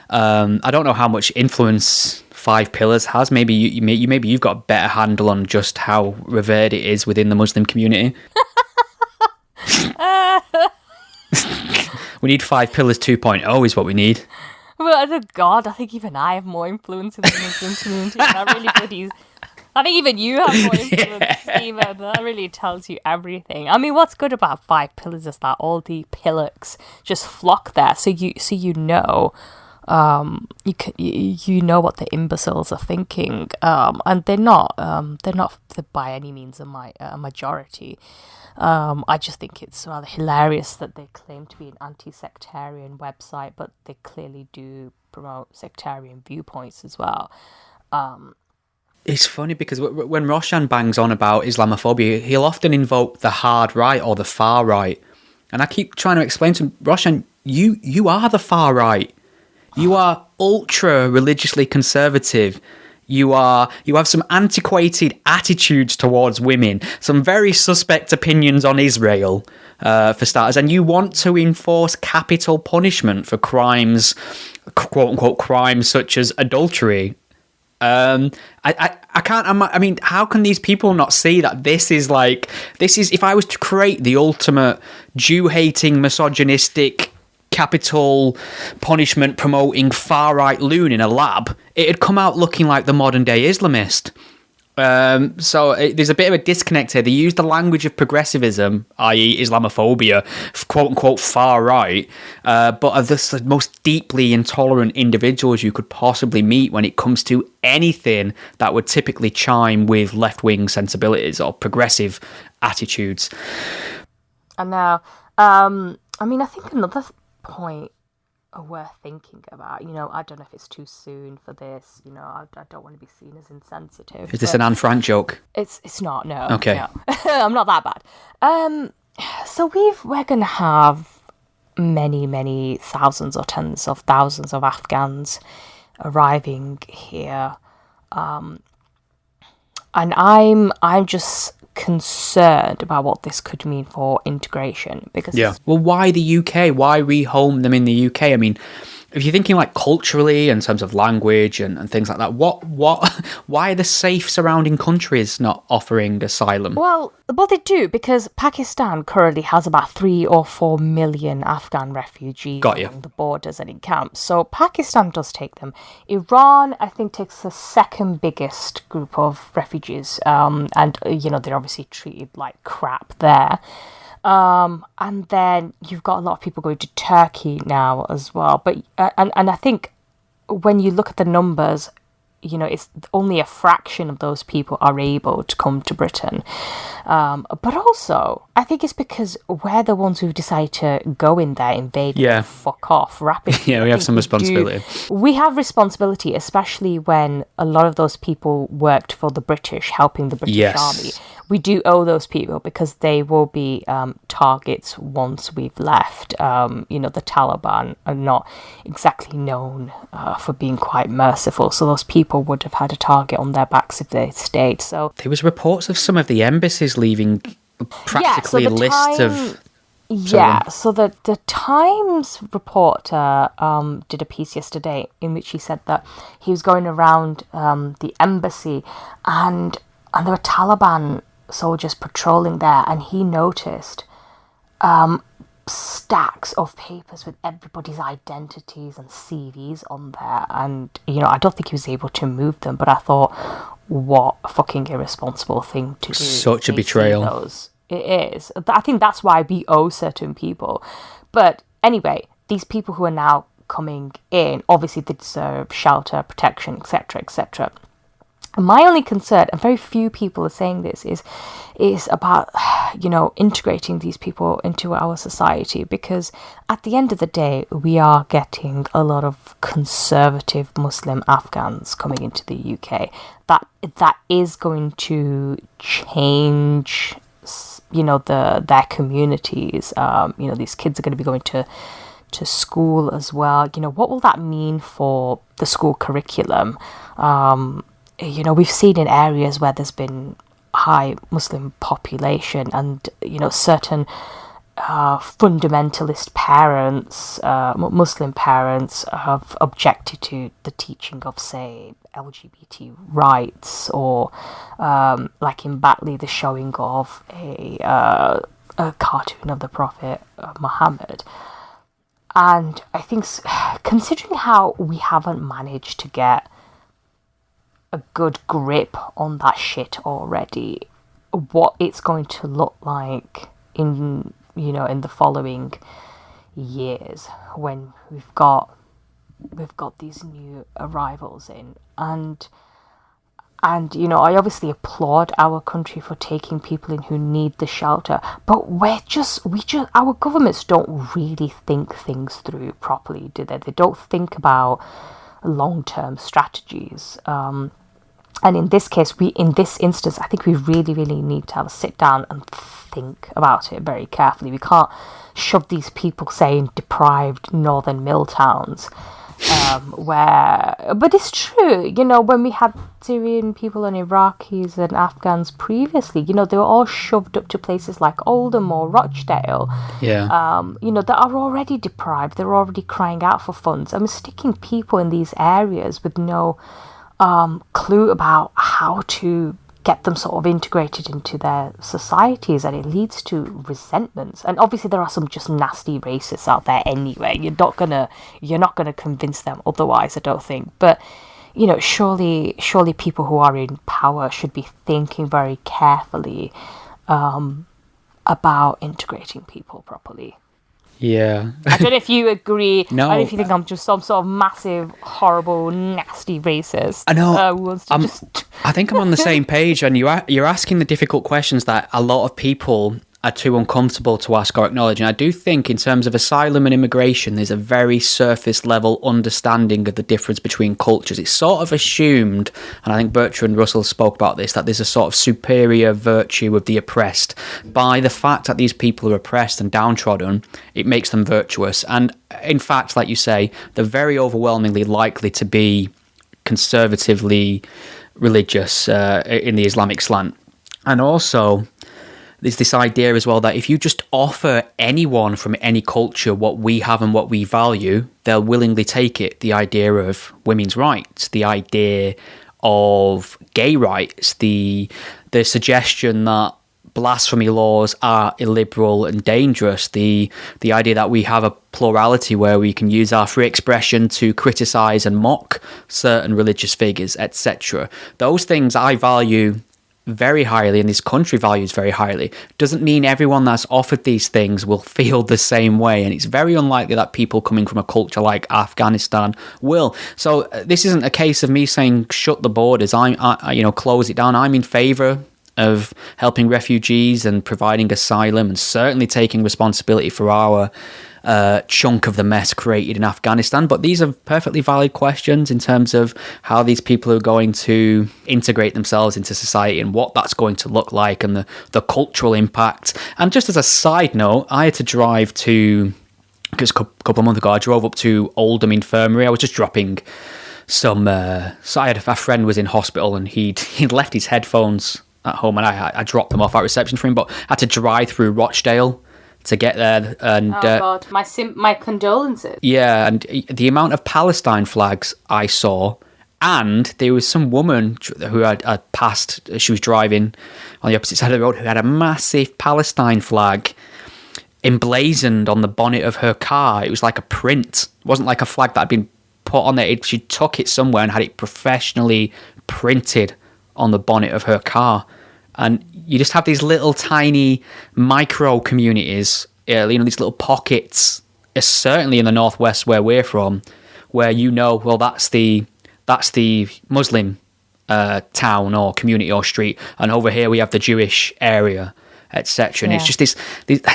I don't know how much influence Five Pillars has. Maybe you've got a better handle on just how revered it is within the Muslim community. We need Five Pillars 2.0 is what we need. Well, God, I think even I have more influence in the Muslim community. I think even you have more influence, Stephen. That really tells you everything. I mean, what's good about Five Pillars is that all the pillars just flock there, so you know, you know what the imbeciles are thinking, and they're not by any means a majority. I just think it's rather hilarious that they claim to be an anti-sectarian website, but they clearly do promote sectarian viewpoints as well. It's funny because when Roshan bangs on about Islamophobia, he'll often invoke the hard right or the far right. And I keep trying to explain to him, Roshan, you are the far right. You are ultra religiously conservative. You have some antiquated attitudes towards women, some very suspect opinions on Israel, for starters, and you want to enforce capital punishment for crimes, quote unquote, crimes such as adultery. I can't. I mean, how can these people not see that this is? If I was to create the ultimate Jew-hating, misogynistic, capital punishment promoting far right loon in a lab, it'd come out looking like the modern day Islamist. There's a bit of a disconnect here. They use the language of progressivism, i.e. Islamophobia, quote unquote far right, but are the most deeply intolerant individuals you could possibly meet when it comes to anything that would typically chime with left-wing sensibilities or progressive attitudes. And now, I mean, I think another point worth thinking about, I don't know if it's too soon for this, I don't want to be seen as insensitive. Is this an Anne Frank joke? It's not, no. Okay. No. I'm not that bad. So we're going to have many thousands or tens of thousands of Afghans arriving here. And I'm just concerned about what this could mean for integration, because well, why the UK? Why rehome them in the UK? I mean, if you're thinking like culturally in terms of language and things like that, why are the safe surrounding countries not offering asylum? Well, they do, because Pakistan currently has about 3 or 4 million Afghan refugees along the borders and in camps. So Pakistan does take them. Iran, I think, takes the second biggest group of refugees, and they're obviously treated like crap there. And then you've got a lot of people going to Turkey now as well. But and I think when you look at the numbers, it's only a fraction of those people are able to come to Britain. But also, I think it's because we're the ones who decide to go in there, invade, and fuck off rapidly. Yeah, we have some responsibility. We have responsibility, especially when a lot of those people worked for the British, helping the British Army. We do owe those people, because they will be targets once we've left. The Taliban are not exactly known for being quite merciful, so those people would have had a target on their backs if they stayed. So there was reports of some of the embassies leaving practically lists of... So the Times reporter did a piece yesterday in which he said that he was going around the embassy and there were Taliban soldiers patrolling there, and he noticed stacks of papers with everybody's identities and CVs on there, and I don't think he was able to move them, but I thought, what a fucking irresponsible thing to do. Such a betrayal. It is. I think that's why we owe certain people. But anyway, these people who are now coming in, obviously they deserve shelter, protection, etc., etc. My only concern, and very few people are saying this, is about, integrating these people into our society, because at the end of the day, we are getting a lot of conservative Muslim Afghans coming into the UK. That is going to change, their communities. These kids are going to be going to school as well. What will that mean for the school curriculum? We've seen in areas where there's been high Muslim population and, certain fundamentalist parents, Muslim parents, have objected to the teaching of, say, LGBT rights, or like in Batley, the showing of a cartoon of the Prophet Muhammad. And I think, considering how we haven't managed to get a good grip on that shit already, what it's going to look like in the following years when we've got these new arrivals in, and I obviously applaud our country for taking people in who need the shelter, but our governments don't really think things through properly, do they? They don't think about long-term strategies. And in this case, in this instance, I think we really, really need to have a sit down and think about it very carefully. We can't shove these people, say, in deprived northern mill towns, but it's true, when we had Syrian people and Iraqis and Afghans previously, they were all shoved up to places like Oldham or Rochdale, that are already deprived, they're already crying out for funds. Sticking people in these areas with no clue about how to get them sort of integrated into their societies, and it leads to resentments. And obviously there are some just nasty racists out there anyway. You're not gonna convince them otherwise, I don't think. But surely people who are in power should be thinking very carefully about integrating people properly. Yeah. I don't know if you agree. No. I don't know if you think I'm just some sort of massive, horrible, nasty racist. I know. I think I'm on the same page, and you're asking the difficult questions that a lot of people are too uncomfortable to ask or acknowledge. And I do think in terms of asylum and immigration, there's a very surface level understanding of the difference between cultures. It's sort of assumed, and I think Bertrand Russell spoke about this, that there's a sort of superior virtue of the oppressed. By the fact that these people are oppressed and downtrodden, it makes them virtuous. And in fact, like you say, they're very overwhelmingly likely to be conservatively religious in the Islamic slant. And also, there's this idea as well that if you just offer anyone from any culture what we have and what we value, they'll willingly take it. The idea of women's rights, the idea of gay rights, the suggestion that blasphemy laws are illiberal and dangerous, the idea that we have a plurality where we can use our free expression to criticise and mock certain religious figures, etc. Those things I value very highly, and this country values very highly. Doesn't mean everyone that's offered these things will feel the same way, and it's very unlikely that people coming from a culture like Afghanistan will. So this isn't a case of me saying shut the borders, close it down. I'm in favour of helping refugees and providing asylum, and certainly taking responsibility for our chunk of the mess created in Afghanistan. But these are perfectly valid questions in terms of how these people are going to integrate themselves into society and what that's going to look like, and the cultural impact. And just as a side note, I had to drive to, because a couple of months ago I drove up to Oldham Infirmary. I was just dropping some so I had a friend was in hospital, and he'd left his headphones at home, and I dropped them off at reception for him, but I had to drive through Rochdale to get there. And God, my condolences. Yeah, and the amount of Palestine flags I saw, and there was some woman who had passed, she was driving on the opposite side of the road, who had a massive Palestine flag emblazoned on the bonnet of her car. It was like a print. It wasn't like a flag that had been put on there. She took it somewhere and had it professionally printed on the bonnet of her car. And you just have these little tiny micro communities, these little pockets certainly in the northwest where we're from, where well, that's the Muslim town or community or street, and over here we have the Jewish area, etc. And it's just this,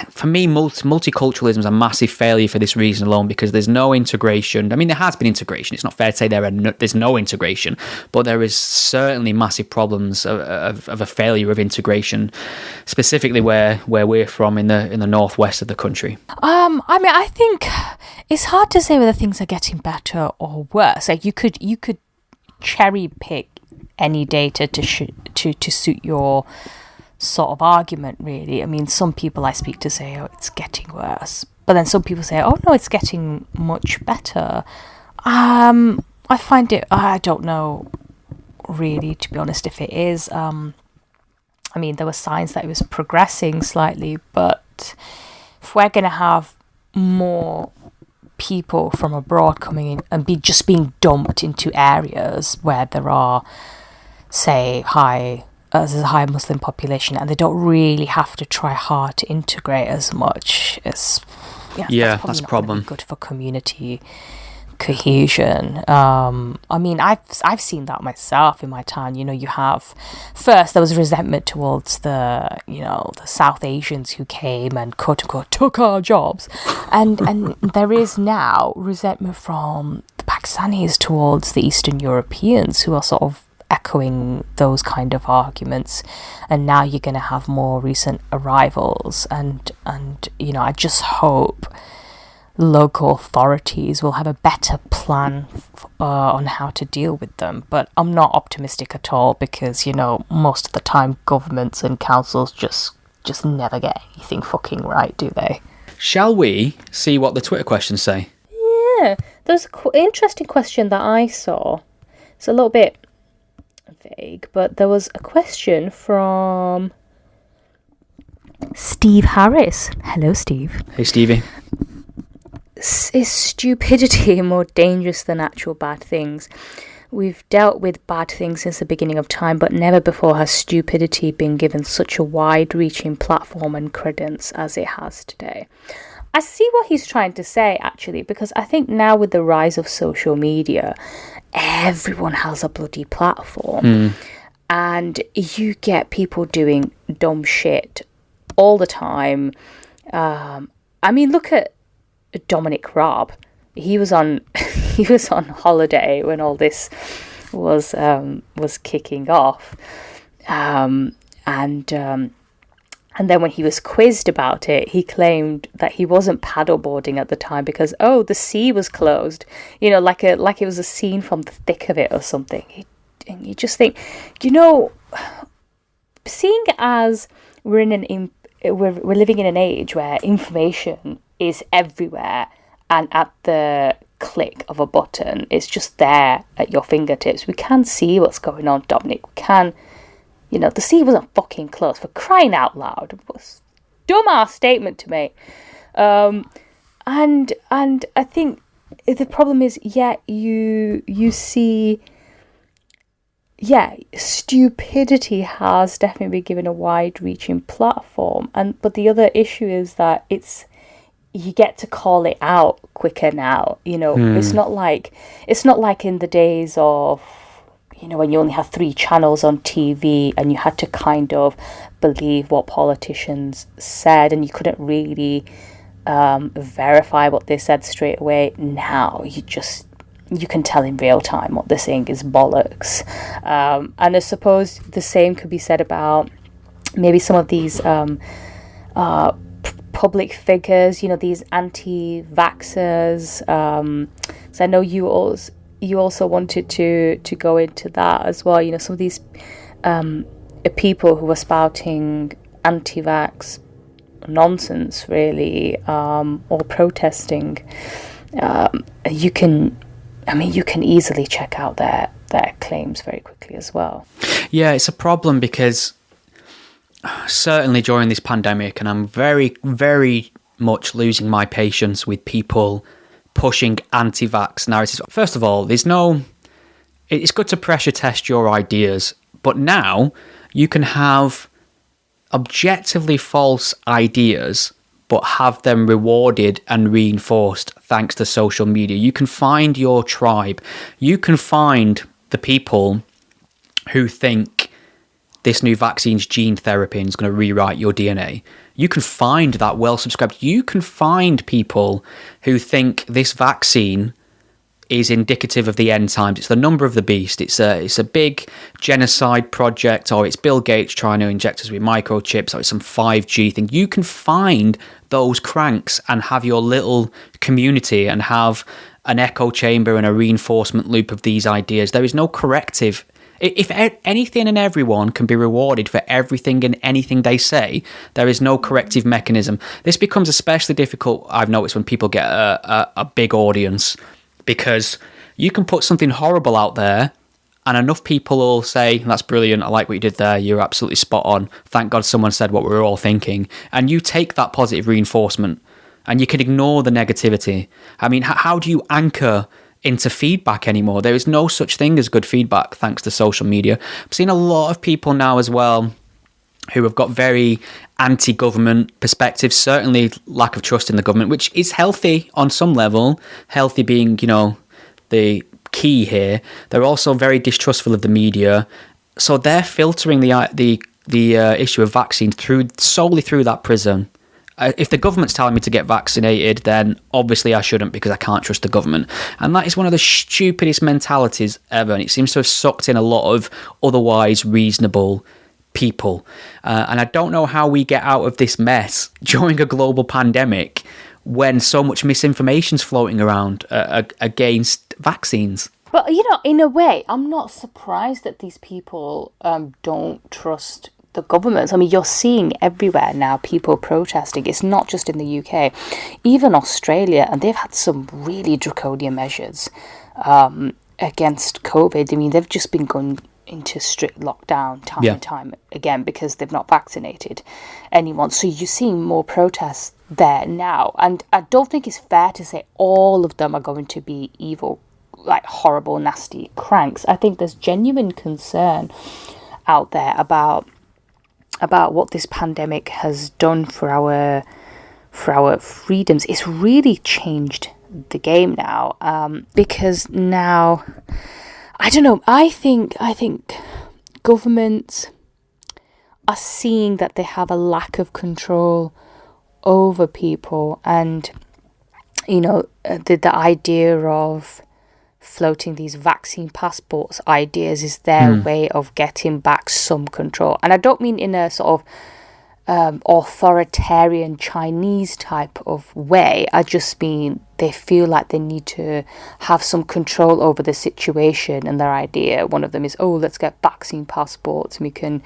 for me, multiculturalism is a massive failure for this reason alone, because there's no integration. I mean, there has been integration. It's not fair to say there's no integration, but there is certainly massive problems of a failure of integration, specifically where we're from in the northwest of the country. I mean, I think it's hard to say whether things are getting better or worse. Like you could cherry pick any data to suit your sort of argument, really. I mean, some people I speak to say, oh, it's getting worse, but then some people say, oh no, it's getting much better. I find it, I don't know really, to be honest, if it is. I mean, there were signs that it was progressing slightly, but if we're going to have more people from abroad coming in and being dumped into areas where there are, say, there's a high Muslim population, and they don't really have to try hard to integrate as much. That's a problem. Good for community cohesion. I mean, I've seen that myself in my time. You have, first there was resentment towards the South Asians who came and quote unquote took our jobs, and there is now resentment from the Pakistanis towards the Eastern Europeans who are sort of echoing those kind of arguments. And now you're going to have more recent arrivals, and I just hope local authorities will have a better plan on how to deal with them. But I'm not optimistic at all, because most of the time governments and councils just never get anything fucking right, do they? Shall we see what the Twitter questions say? Yeah, there's an interesting question that I saw. It's a little bit vague, but there was a question from Steve Harris. Hello, Steve. Hey, Stevie. Is stupidity more dangerous than actual bad things? We've dealt with bad things since the beginning of time, but never before has stupidity been given such a wide-reaching platform and credence as it has today. I see what he's trying to say, actually, because I think now with the rise of social media, everyone has a bloody platform, and you get people doing dumb shit all the time. I mean, look at Dominic Raab. He was on holiday when all this was kicking off, and then when he was quizzed about it, he claimed that he wasn't paddleboarding at the time because the sea was closed. Like it was a scene from The Thick of It or something. And you just think, seeing as we're living in an age where information is everywhere and at the click of a button, it's just there at your fingertips. We can see what's going on, Dominic. We can. The sea wasn't fucking closed, for crying out loud. It was a dumbass statement to make. And I think the problem is, you see, stupidity has definitely been given a wide-reaching platform. But the other issue is that you get to call it out quicker now. It's not like in the days of, when you only had 3 channels on TV and you had to kind of believe what politicians said and you couldn't really verify what they said straight away. Now you can tell in real time what they're saying is bollocks. And I suppose the same could be said about maybe some of these public figures, these anti-vaxxers. So I know you also wanted to go into that as well. Some of these people who are spouting anti-vax nonsense, really, or protesting. You can easily check out their claims very quickly as well. Yeah, it's a problem because certainly during this pandemic, and I'm very, very much losing my patience with people pushing anti-vax narratives. First of all, it's good to pressure test your ideas, but now you can have objectively false ideas but have them rewarded and reinforced thanks to social media. You can find your tribe. You can find the people who think this new vaccine's gene therapy is going to rewrite your DNA. You can find that well-subscribed. You can find people who think this vaccine is indicative of the end times. It's the number of the beast. It's a big genocide project, or it's Bill Gates trying to inject us with microchips, or it's some 5G thing. You can find those cranks and have your little community and have an echo chamber and a reinforcement loop of these ideas. There is no corrective. If anything and everyone can be rewarded for everything and anything they say, there is no corrective mechanism. This becomes especially difficult, I've noticed, when people get a big audience, because you can put something horrible out there and enough people will say, that's brilliant, I like what you did there, you're absolutely spot on, thank God someone said what we were all thinking. And you take that positive reinforcement and you can ignore the negativity. I mean, how do you anchor into feedback anymore? There is no such thing as good feedback thanks to social media. I've seen a lot of people now as well who have got very anti-government perspectives, certainly lack of trust in the government, which is healthy on some level, healthy being, the key here. They're also very distrustful of the media. So they're filtering the issue of vaccines solely through that prism. If the government's telling me to get vaccinated, then obviously I shouldn't because I can't trust the government. And that is one of the stupidest mentalities ever. And it seems to have sucked in a lot of otherwise reasonable people. And I don't know how we get out of this mess during a global pandemic when so much misinformation's floating around against vaccines. But, in a way, I'm not surprised that these people don't trust the governments. I mean, you're seeing everywhere now people protesting. It's not just in the UK, even Australia, and they've had some really draconian measures against COVID. I mean, they've just been going into strict lockdown time and time again because they've not vaccinated anyone. So you're seeing more protests there now. And I don't think it's fair to say all of them are going to be evil, like horrible, nasty cranks. I think there's genuine concern out there about what this pandemic has done for our freedoms. It's really changed the game now, because now, I don't know, I think governments are seeing that they have a lack of control over people, and the idea of floating these vaccine passports ideas is their way of getting back some control. And I don't mean in a sort of authoritarian Chinese type of way. I just mean they feel like they need to have some control over the situation, and their idea, one of them is, let's get vaccine passports and we can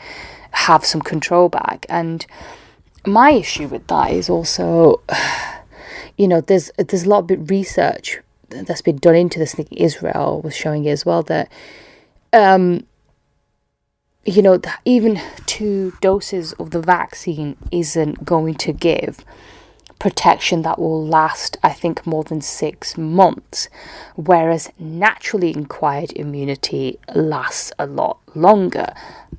have some control back. And my issue with that is also, there's a lot of research that's been done into this. I think Israel was showing it as well, that that even 2 doses of the vaccine isn't going to give protection that will last, I think, more than 6 months, whereas naturally acquired immunity lasts a lot longer.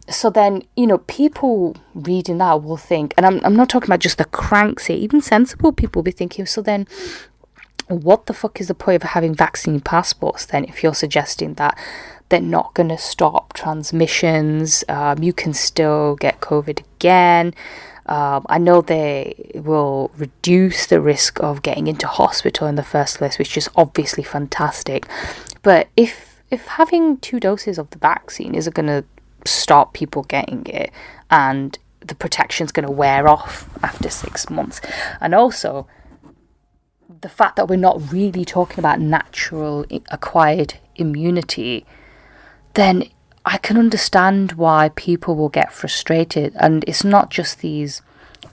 So then, people reading that will think, and I'm not talking about just the cranks here, even sensible people will be thinking, so then what the fuck is the point of having vaccine passports then if you're suggesting that they're not going to stop transmissions, you can still get COVID again. I know they will reduce the risk of getting into hospital in the first place, which is obviously fantastic. But if having 2 doses of the vaccine isn't going to stop people getting it, and the protection's going to wear off after 6 months, and also the fact that we're not really talking about natural acquired immunity, then I can understand why people will get frustrated. And it's not just these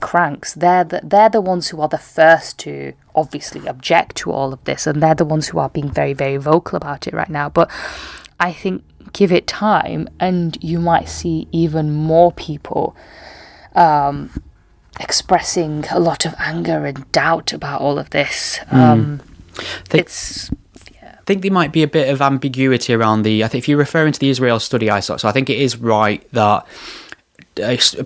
cranks. They're the ones who are the first to obviously object to all of this, and they're the ones who are being very, very vocal about it right now. But I think give it time and you might see even more people expressing a lot of anger and doubt about all of this. I think there might be a bit of ambiguity around I think if you're referring to the Israel study I saw, so I think it is right that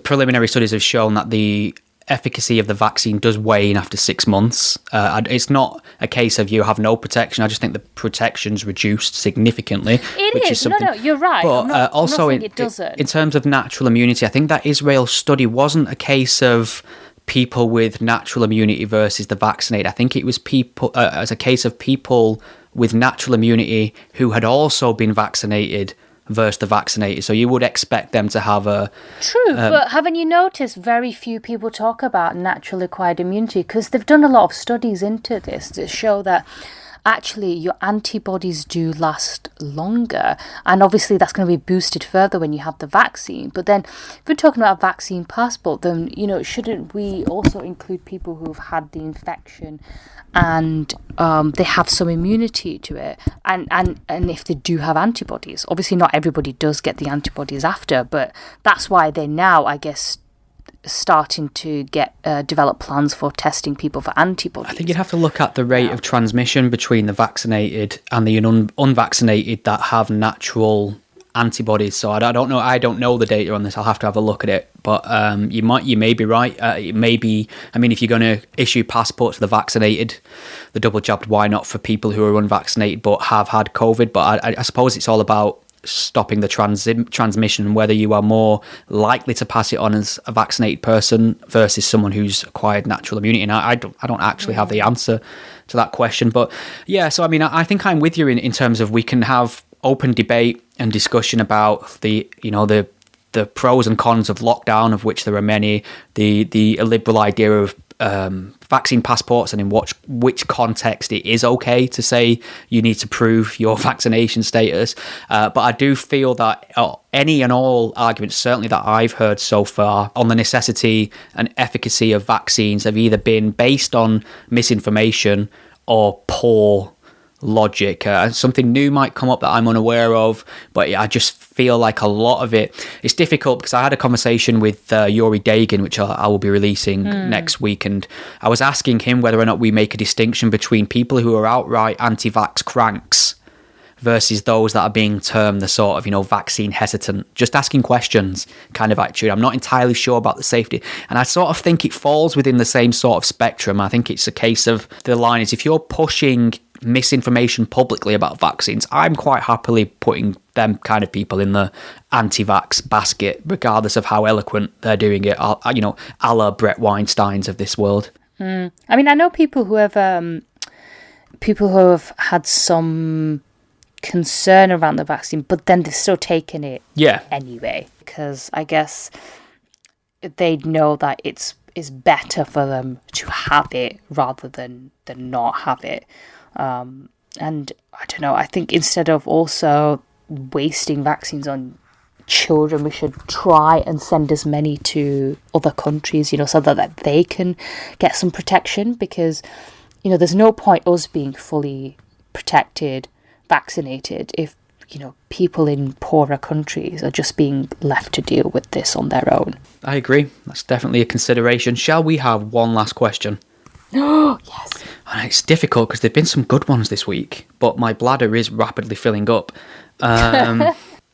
preliminary studies have shown that the efficacy of the vaccine does wane after 6 months. It's not a case of you have no protection. I just think the protection's reduced significantly. It is. No, you're right. But also, it doesn't. In terms of natural immunity, I think that Israel study wasn't a case of people with natural immunity versus the vaccinated. I think it was people as a case of people with natural immunity who had also been vaccinated versus the vaccinated. So you would expect them to have a... True, but haven't you noticed very few people talk about natural acquired immunity? Because they've done a lot of studies into this to show that actually your antibodies do last longer, and obviously that's going to be boosted further when you have the vaccine. But then if we're talking about a vaccine passport, then shouldn't we also include people who've had the infection and they have some immunity to it, and if they do have antibodies? Obviously not everybody does get the antibodies after, but that's why they now, I guess, starting to get develop plans for testing people for antibodies. I think you'd have to look at the rate of transmission between the vaccinated and the unvaccinated that have natural antibodies. So I don't know. I don't know the data on this. I'll have to have a look at it. But you may be right. It may be. I mean, if you're going to issue passports to the vaccinated, the double jabbed, why not for people who are unvaccinated but have had COVID? But I suppose it's all about stopping the transmission, whether you are more likely to pass it on as a vaccinated person versus someone who's acquired natural immunity. And I don't actually have the answer to that question. But yeah, so I mean, I think I'm with you in terms of we can have open debate and discussion about the pros and cons of lockdown, of which there are many, the illiberal idea of vaccine passports, and in which context it is okay to say you need to prove your vaccination status. But I do feel that any and all arguments, certainly that I've heard so far, on the necessity and efficacy of vaccines have either been based on misinformation or poor logic. Something new might come up that I'm unaware of, but I just feel like a lot of it's difficult, because I had a conversation with Yuri Dagin, which I will be releasing next week, and I was asking him whether or not we make a distinction between people who are outright anti-vax cranks versus those that are being termed the sort of, vaccine hesitant, just asking questions kind of attitude. I'm not entirely sure about the safety. And I sort of think it falls within the same sort of spectrum. I think it's a case of the line is, if you're pushing misinformation publicly about vaccines, I'm quite happily putting them kind of people in the anti-vax basket, regardless of how eloquent they're doing it, a la Brett Weinsteins of this world. I mean, I know people who have had some concern around the vaccine, but then they're still taking it anyway, because I guess they know that it's better for them to have it rather than not have it. And I don't know, I think instead of also wasting vaccines on children, we should try and send as many to other countries, so that they can get some protection, because, there's no point us being fully protected, vaccinated, if, people in poorer countries are just being left to deal with this on their own. I agree. That's definitely a consideration. Shall we have one last question? Oh, yes. And it's difficult because there have been some good ones this week, but my bladder is rapidly filling up.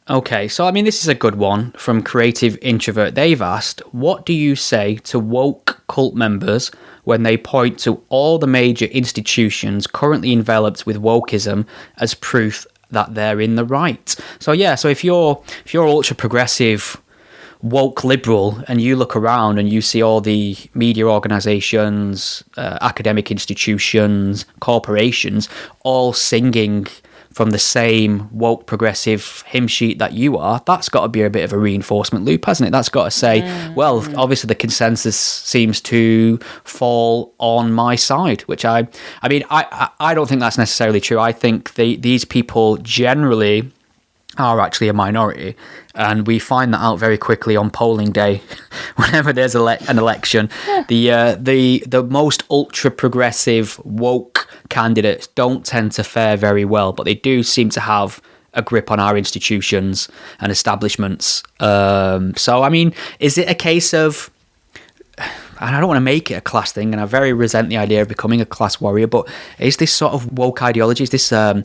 Okay, so I mean, this is a good one from Creative Introvert. They've asked, what do you say to woke cult members when they point to all the major institutions currently enveloped with wokeism as proof that they're in the right? So yeah, so if you're ultra progressive, woke liberal, and you look around and you see all the media organizations, academic institutions, corporations all singing from the same woke progressive hymn sheet that you are, that's got to be a bit of a reinforcement loop, hasn't it? That's got to say, well, obviously the consensus seems to fall on my side, which I don't think that's necessarily true. I think these people generally are actually a minority, and we find that out very quickly on polling day whenever there's an election. The most ultra progressive woke candidates don't tend to fare very well, but they do seem to have a grip on our institutions and establishments. So I mean, is it a case of, and I don't want to make it a class thing, and I very resent the idea of becoming a class warrior, but is this sort of woke ideology, is this a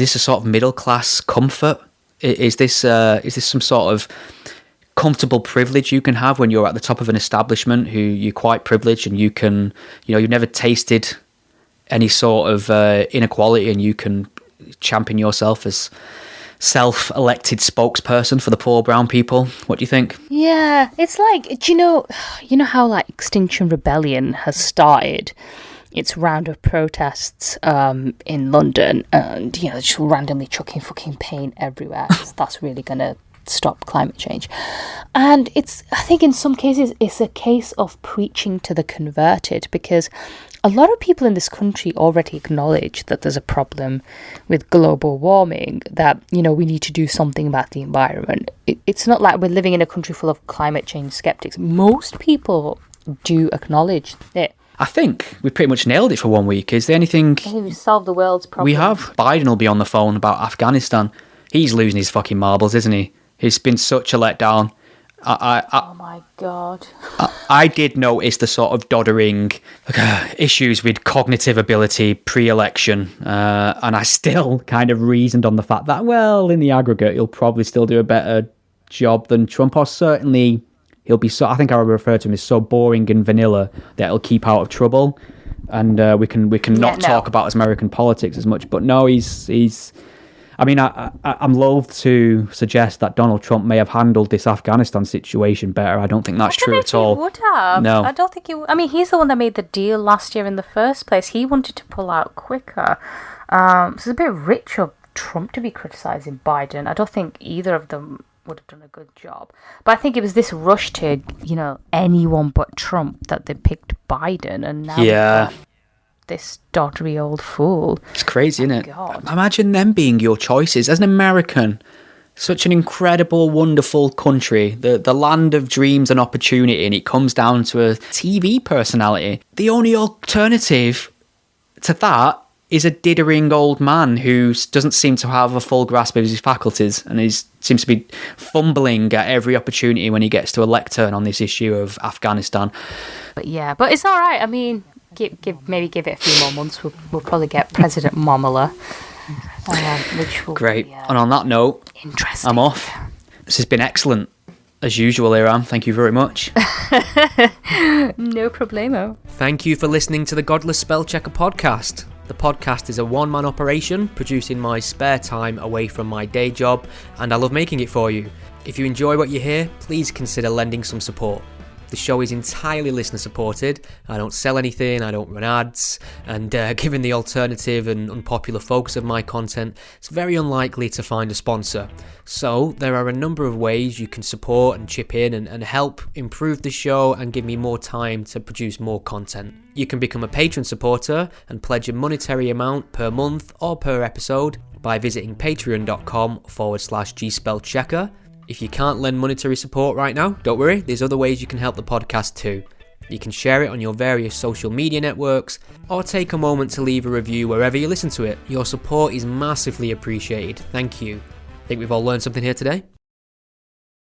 sort of middle class comfort? Is this some sort of comfortable privilege you can have when you're at the top of an establishment who you're quite privileged, and you can, you've never tasted any sort of inequality, and you can champion yourself as self-elected spokesperson for the poor brown people. What do you think? Yeah, it's like, do you know how like Extinction Rebellion has started its round of protests in London, and just randomly chucking fucking paint everywhere. That's really gonna stop climate change. And I think in some cases it's a case of preaching to the converted, because a lot of people in this country already acknowledge that there's a problem with global warming, that we need to do something about the environment. It's not like we're living in a country full of climate change skeptics. Most people do acknowledge it. I think we've pretty much nailed it for 1 week. Is there anything... I think we've solved the world's problems. We have. Biden will be on the phone about Afghanistan. He's losing his fucking marbles, isn't he? He's been such a letdown. Oh my God. I did notice the sort of doddering issues with cognitive ability pre-election, and I still kind of reasoned on the fact that, well, in the aggregate, he'll probably still do a better job than Trump, or certainly he'll be I think I would refer to him as so boring and vanilla that he'll keep out of trouble, and we can not talk about his American politics as much. But no, he's. I mean, I'm loath to suggest that Donald Trump may have handled this Afghanistan situation better. I don't think that's true at all. He would have. No. I don't think he would. I mean, he's the one that made the deal last year in the first place. He wanted to pull out quicker. So it's a bit rich of Trump to be criticising Biden. I don't think either of them would have done a good job. But I think it was this rush to, anyone but Trump that they picked Biden. And now this doddery old fool. It's crazy, isn't it? God. Imagine them being your choices as an American. Such an incredible, wonderful country, the land of dreams and opportunity, and it comes down to a TV personality. The only alternative to that is a dithering old man who doesn't seem to have a full grasp of his faculties, and seems to be fumbling at every opportunity when he gets to a lectern on this issue of Afghanistan. But it's all right. I mean, maybe give it a few more months. We'll probably get President Momala, which will great. Be, and on that note, interesting. I'm off. This has been excellent, as usual, Iram. Thank you very much. No problemo. Thank you for listening to the Godless Spellchecker podcast. The podcast is a one-man operation, produced in my spare time away from my day job, and I love making it for you. If you enjoy what you hear, please consider lending some support. The show is entirely listener supported. I don't sell anything, I don't run ads, and given the alternative and unpopular focus of my content, it's very unlikely to find a sponsor. So there are a number of ways you can support and chip in and help improve the show and give me more time to produce more content. You can become a patron supporter and pledge a monetary amount per month or per episode by visiting patreon.com/gspellchecker. If you can't lend monetary support right now, don't worry, there's other ways you can help the podcast too. You can share it on your various social media networks, or take a moment to leave a review wherever you listen to it. Your support is massively appreciated. Thank you. Think we've all learned something here today?